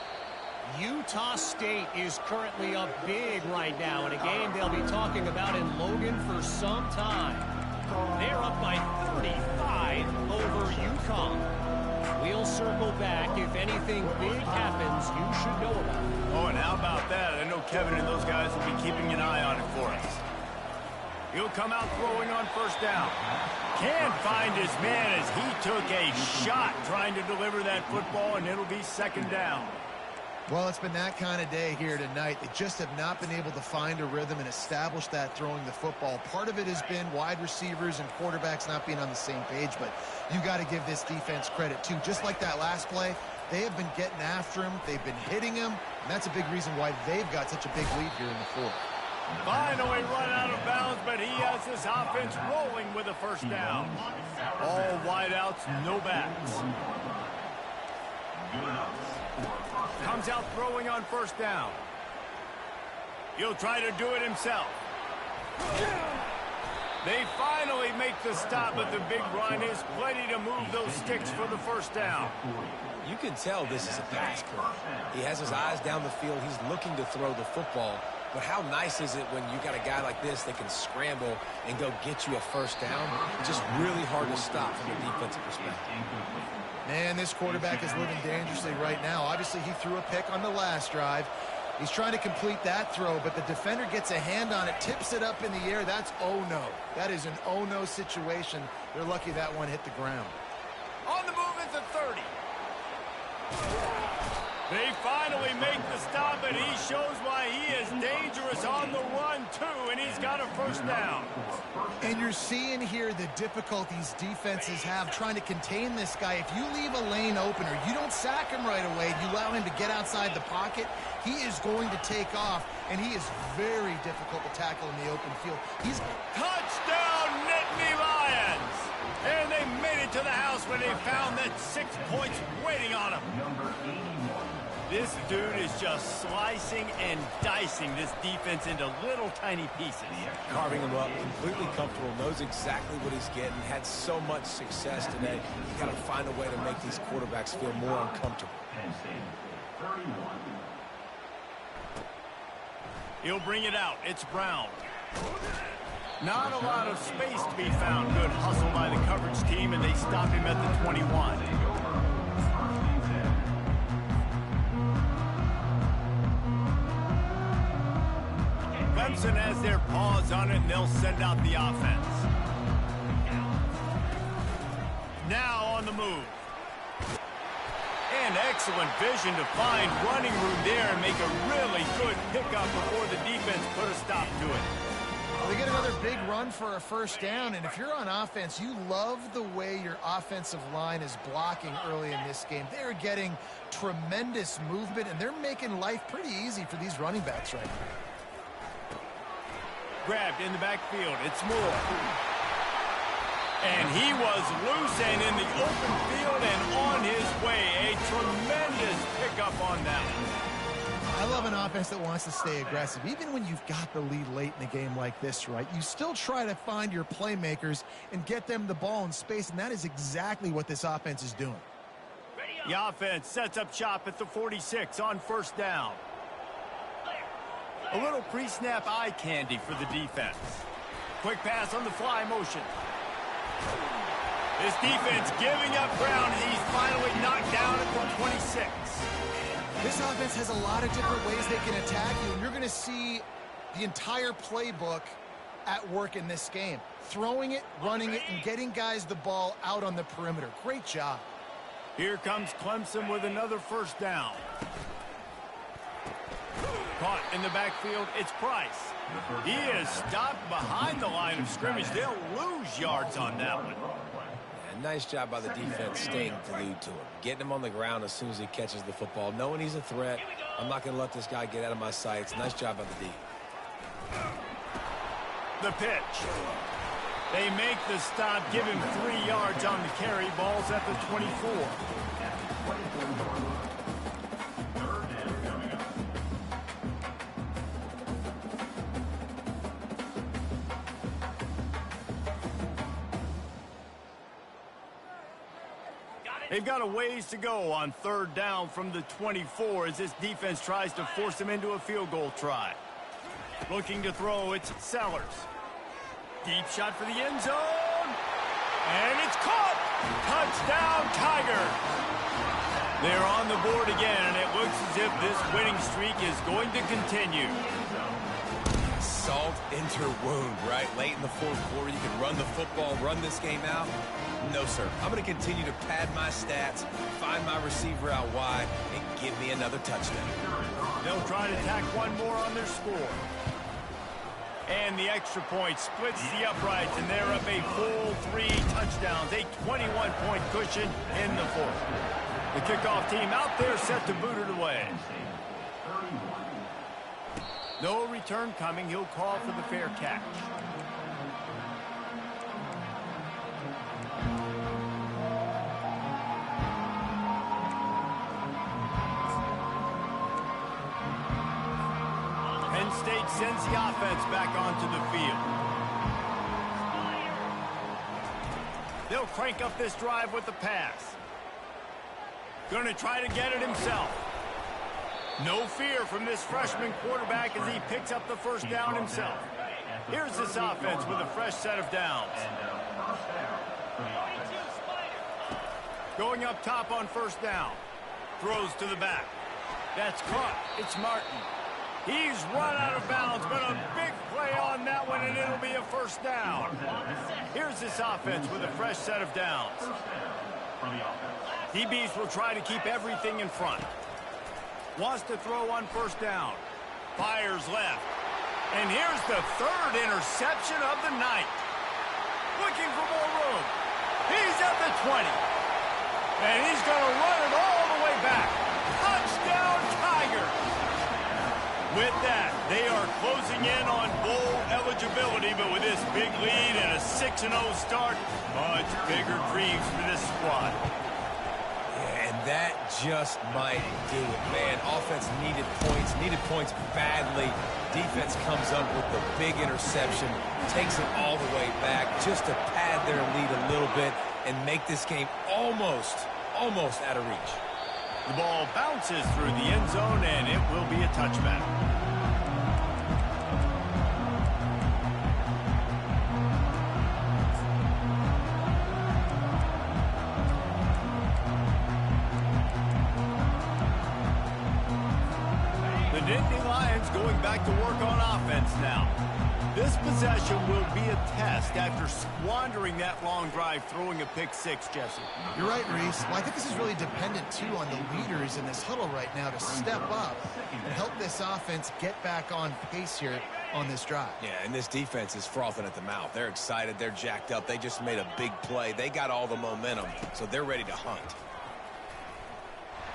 S4: Utah State is currently up big right now in a game they'll be talking about in Logan for some time. They're up by 35 over UConn. We'll circle back. If anything big happens, you should know about it.
S1: Oh, and how about that? I know Kevin and those guys will be keeping an eye on it for us. He'll come out throwing on 1st down. Can't find his man as he took a shot trying to deliver that football, and it'll be 2nd down.
S2: Well, it's been that kind of day here tonight. They just have not been able to find a rhythm and establish that throwing the football. Part of it has been wide receivers and quarterbacks not being on the same page, but you got to give this defense credit, too. Just like that last play, they have been getting after him. They've been hitting him, and that's a big reason why they've got such a big lead here in the 4th.
S1: Finally run out of bounds, but he has this offense rolling with a 1st down. All wideouts, no backs. Comes out throwing on 1st down. He'll try to do it himself. They finally make the stop, but the big run is plenty to move those sticks for the 1st down.
S3: You can tell this is a pass play. He has his eyes down the field. He's looking to throw the football. But how nice is it when you got a guy like this that can scramble and go get you a 1st down? It's just really hard to stop from a defensive perspective.
S2: Man, this quarterback is living dangerously right now. Obviously, he threw a pick on the last drive. He's trying to complete that throw, but the defender gets a hand on it, tips it up in the air. That's oh-no. That is an oh-no situation. They're lucky that one hit the ground.
S1: On the move at the 30. They finally make the stop, and he shows why he is dangerous on the run, too, and he's got a 1st down.
S2: And you're seeing here the difficulties defenses have trying to contain this guy. If you leave a lane open or you don't sack him right away, you allow him to get outside the pocket, he is going to take off, and he is very difficult to tackle in the open field. He's
S1: touchdown, Nittany Lions! And they made it to the house when they found that 6 points waiting on him.
S5: Number 81.
S1: This dude is just slicing and dicing this defense into little tiny pieces.
S3: Carving him up, completely comfortable, knows exactly what he's getting, had so much success today. You got to find a way to make these quarterbacks feel more uncomfortable.
S5: Penn State 31.
S1: He'll bring it out. It's Brown. Not a lot of space to be found. Good hustle by the coverage team, and they stop him at the 21. Clemson has their paws on it, and they'll send out the offense. Now on the move. And excellent vision to find running room there and make a really good pickup before the defense put a stop to it.
S2: Well, they get another big run for a first down, and if you're on offense, you love the way your offensive line is blocking early in this game. They're getting tremendous movement, and they're making life pretty easy for these running backs right now.
S1: Grabbed in the backfield. It's Moore. And he was loose and in the open field and on his way. A tremendous pickup on that one.
S2: I love an offense that wants to stay aggressive. Even when you've got the lead late in the game like this, right, you still try to find your playmakers and get them the ball in space, and that is exactly what this offense is doing.
S1: The offense sets up shop at the 46 on first down. A little pre-snap eye candy for the defense. Quick pass on the fly motion. This defense giving up ground. He's finally knocked down at the 26.
S2: This offense has a lot of different ways they can attack you, and you're going to see the entire playbook at work in this game. Throwing it, running it, and getting guys the ball out on the perimeter. Great job.
S1: Here comes Clemson with another first down. Caught in the backfield, it's Price. He is stopped behind the line of scrimmage. They'll lose yards on that one.
S3: And nice job by the defense staying glued to him. Getting him on the ground as soon as he catches the football. Knowing he's a threat, I'm not going to let this guy get out of my sights. Nice job by the D.
S1: The pitch. They make the stop, give him 3 yards on the carry. Ball's at the 24. They've got a ways to go on third down from the 24 as this defense tries to force them into a field goal try. Looking to throw, it's Sellers. Deep shot for the end zone. And it's caught. Touchdown, Tiger. They're on the board again, and it looks as if this winning streak is going to continue.
S3: Salt into wound, right? Late in the fourth quarter, you can run the football, run this game out. No, sir. I'm going to continue to pad my stats, find my receiver out wide, and give me another touchdown.
S1: They'll try to tack one more on their score. And the extra point splits the uprights, and they're up a full 3 touchdowns, a 21-point cushion in the fourth. The kickoff team out there set to boot it away. No return coming. He'll call for the fair catch. Penn State sends the offense back onto the field. They'll crank up this drive with the pass. Going to try to get it himself. No fear from this freshman quarterback as he picks up the first down himself. Here's this offense with a fresh set of downs. Going up top on first down. Throws to the back. That's caught. It's Martin. He's run out of bounds, but a big play on that one, and it'll be a first down. Here's this offense with a fresh set of downs. DBs will try to keep everything in front. Wants to throw on first down. Fires left. And here's the third interception of the night. Looking for more room. He's at the 20. And he's going to run it all the way back. Touchdown, Tiger. With that, they are closing in on bowl eligibility, but with this big lead and a 6-0 start, much bigger dreams for this squad.
S3: And that just might do it, man. Offense needed points badly. Defense comes up with the big interception, takes it all the way back just to pad their lead a little bit and make this game almost out of reach.
S1: The ball bounces through the end zone, and it will be a touchback. going back to work on offense now. This possession will be a test after squandering that long drive, throwing a pick six, Jesse.
S2: You're right, Reese. Well, I think this is really dependent, too, on the leaders in this huddle right now to step up and help this offense get back on pace here on this drive.
S3: Yeah, and this defense is frothing at the mouth. They're excited. They're jacked up. They just made a big play. They got all the momentum, so they're ready to hunt.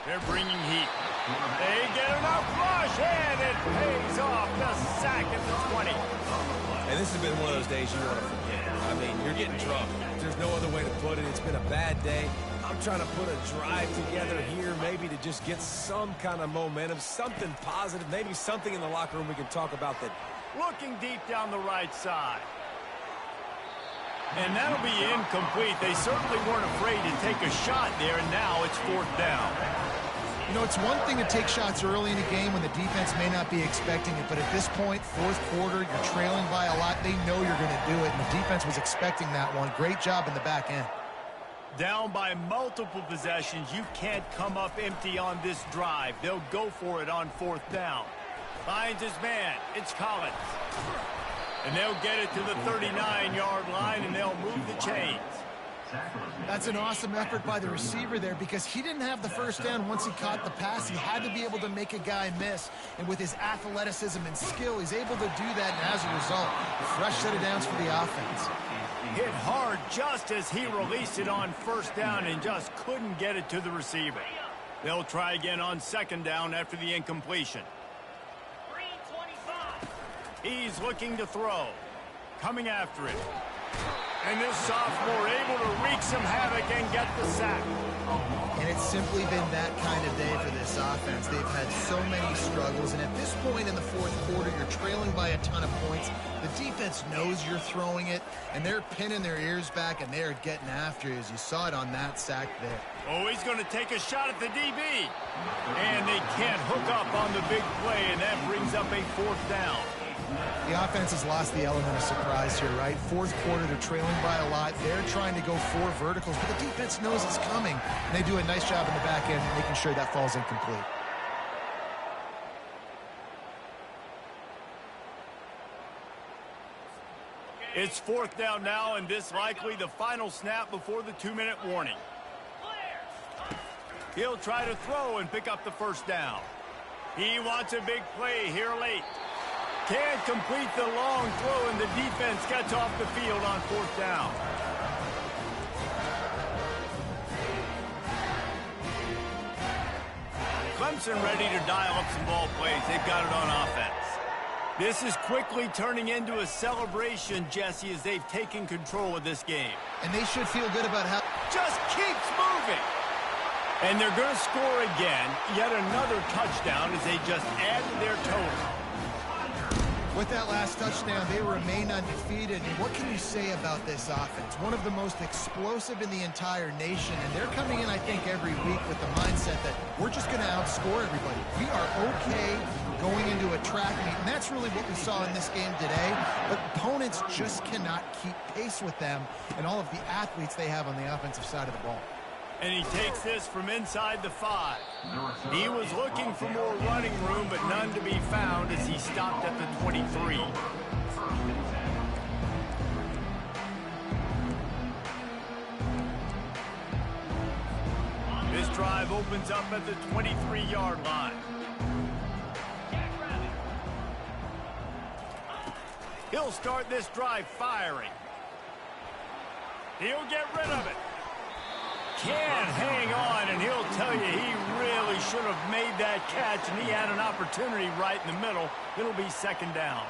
S1: They're bringing heat. They get enough rush, and it pays off. The sack at the 20.
S3: And this has been one of those days you want to forget. I mean, you're getting drunk. There's no other way to put it. It's been a bad day. I'm trying to put a drive together here, maybe to just get some kind of momentum, something positive, maybe something in the locker room we can talk about that.
S1: Looking deep down the right side. And that'll be incomplete. They certainly weren't afraid to take a shot there, and now it's 4th down.
S2: You know, it's one thing to take shots early in a game when the defense may not be expecting it, but at this point, 4th quarter, you're trailing by a lot. They know you're going to do it, and the defense was expecting that one. Great job in the back end.
S1: Down by multiple possessions, you can't come up empty on this drive. They'll go for it on 4th down. Finds his man. It's Collins. And they'll get it to the 39-yard line, and they'll move the chains.
S2: That's an awesome effort by the receiver there because he didn't have the first down once he caught the pass. He had to be able to make a guy miss. And with his athleticism and skill, he's able to do that. And as a result, a fresh set of downs for the offense.
S1: Hit hard just as he released it on 1st down and just couldn't get it to the receiver. They'll try again on 2nd down after the incompletion. He's looking to throw. Coming after it. And this sophomore able to wreak some havoc and get the sack.
S2: And it's simply been that kind of day for this offense. They've had so many struggles, and at this point in the 4th quarter, you're trailing by a ton of points. The defense knows you're throwing it, and they're pinning their ears back, and they're getting after you, as you saw it on that sack there.
S1: Oh, he's going to take a shot at the DB. And they can't hook up on the big play, and that brings up a 4th down.
S2: The offense has lost the element of surprise here, right? 4th quarter, they're trailing by a lot. They're trying to go 4 verticals, but the defense knows it's coming. And they do a nice job in the back end making sure that falls incomplete.
S1: It's 4th down now, and this likely the final snap before the 2-minute warning. He'll try to throw and pick up the 1st down. He wants a big play here late. Can't complete the long throw, and the defense gets off the field on 4th down. Clemson ready to dial up some ball plays. They've got it on offense. This is quickly turning into a celebration, Jesse, as they've taken control of this game.
S2: And they should feel good about how...
S1: Just keeps moving. And they're going to score again. Yet another touchdown as they just add to their total.
S2: With that last touchdown, they remain undefeated. And what can you say about this offense? One of the most explosive in the entire nation. And they're coming in, I think, every week with the mindset that we're just going to outscore everybody. We are okay going into a track meet. And that's really what we saw in this game today. But opponents just cannot keep pace with them and all of the athletes they have on the offensive side of the ball.
S1: And he takes this from inside the 5. He was looking for more running room, but none to be found as he stopped at the 23. This drive opens up at the 23-yard line. He'll start this drive firing. He'll get rid of it. Can't hang on, and he'll tell you he really should have made that catch, and he had an opportunity right in the middle. It'll be 2nd down.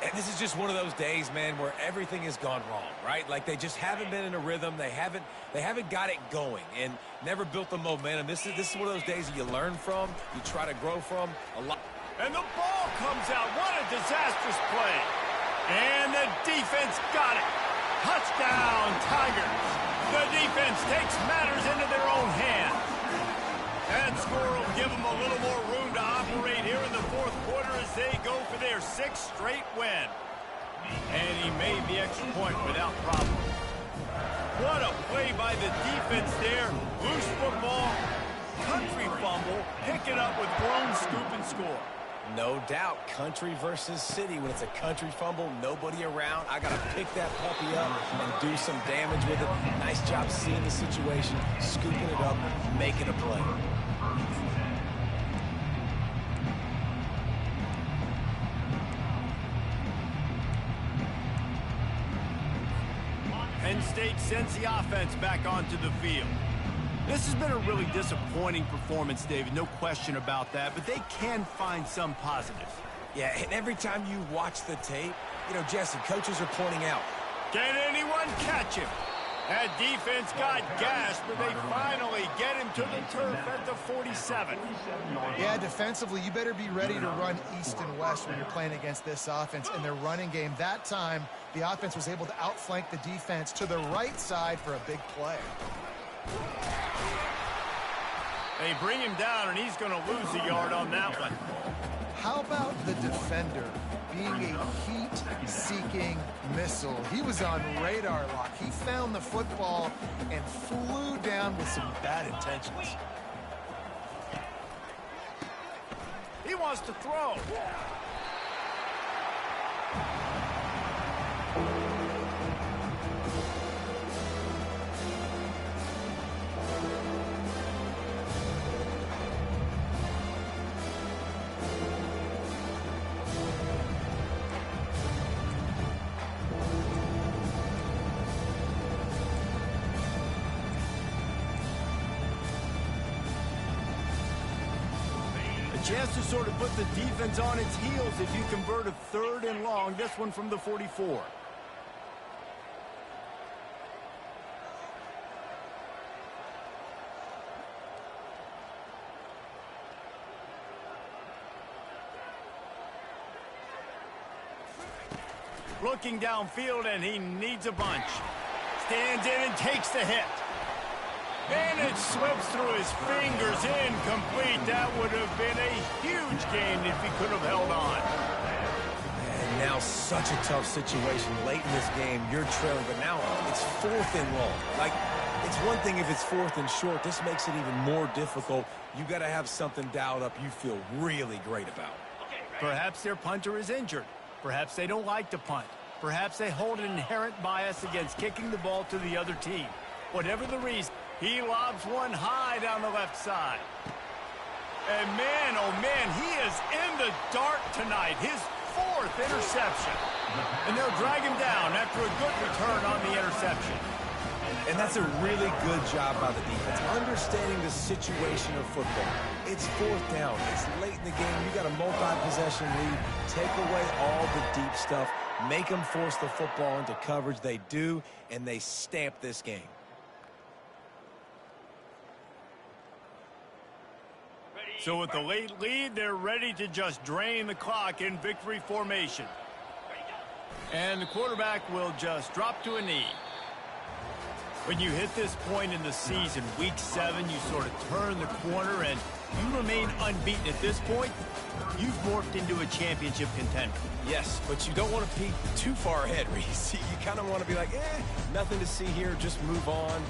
S3: And this is just one of those days, man, where everything has gone wrong, right? Like they just haven't been in a rhythm. They haven't got it going and never built the momentum. This is one of those days that you learn from, you try to grow from a lot.
S1: And the ball comes out. What a disastrous play. And the defense got it. Touchdown, Tigers. The defense takes matters into their own hands. That score will give them a little more room to operate here in the 4th quarter as they go for their 6th straight win. And he made the extra point without problem. What a play by the defense there. Loose football, country fumble, pick it up with one scoop and score.
S3: No doubt, country versus city. When it's a country fumble, nobody around, I got to pick that puppy up and do some damage with it. Nice job seeing the situation, scooping it up, making a play.
S1: Penn State sends the offense back onto the field. This has been a really disappointing performance, David, no question about that, but they can find some positives.
S3: Yeah, and every time you watch the tape, you know, Jesse, coaches are pointing out.
S1: Can anyone catch him? That defense got gashed, but they finally get him to the turf at the 47.
S2: Yeah, defensively, you better be ready to run east and west when you're playing against this offense. And their running game, that time, the offense was able to outflank the defense to the right side for a big play.
S1: They bring him down, and he's going to lose a yard on that one.
S2: How about the defender being a heat-seeking missile? He was on radar lock. He found the football and flew down with some bad intentions.
S1: He wants to throw. Chance to sort of put the defense on its heels if you convert a 3rd and long. This one from the 44. Looking downfield, and he needs a bunch. Stands in and takes the hit. And it slips through his fingers, incomplete. That would have been a huge gain if he could have held on.
S3: And now such a tough situation late in this game. You're trailing, but now it's 4th and long. Like, it's one thing if it's 4th and short. This makes it even more difficult. You got to have something dialed up you feel really great about.
S1: Perhaps their punter is injured. Perhaps they don't like to punt. Perhaps they hold an inherent bias against kicking the ball to the other team. Whatever the reason, he lobs one high down the left side. And man, oh man, he is in the dark tonight. His 4th interception. And they'll drag him down after a good return on the interception.
S3: And that's a really good job by the defense, understanding the situation of football. It's 4th down. It's late in the game. You got a multi-possession lead. Take away all the deep stuff. Make them force the football into coverage. They do, and they stamp this game.
S1: So with the late lead, they're ready to just drain the clock in victory formation. And the quarterback will just drop to a knee. When you hit this point in the season, week 7, you sort of turn the corner and you remain unbeaten. At this point, you've morphed into a championship contender.
S3: Yes, but you don't want to peek too far ahead, Reese. You kind of want to be like, nothing to see here, just move on.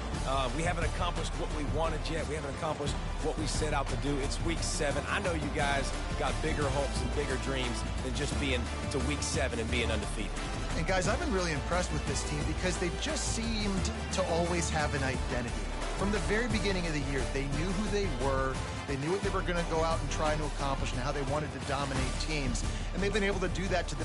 S3: We haven't accomplished what we wanted yet. We haven't accomplished what we set out to do. It's week 7. I know you guys got bigger hopes and bigger dreams than just being to week 7 and being undefeated.
S2: And guys, I've been really impressed with this team because they just seemed to always have an identity. From the very beginning of the year, they knew who they were, they knew what they were going to go out and try to accomplish and how they wanted to dominate teams. And they've been able to do that to the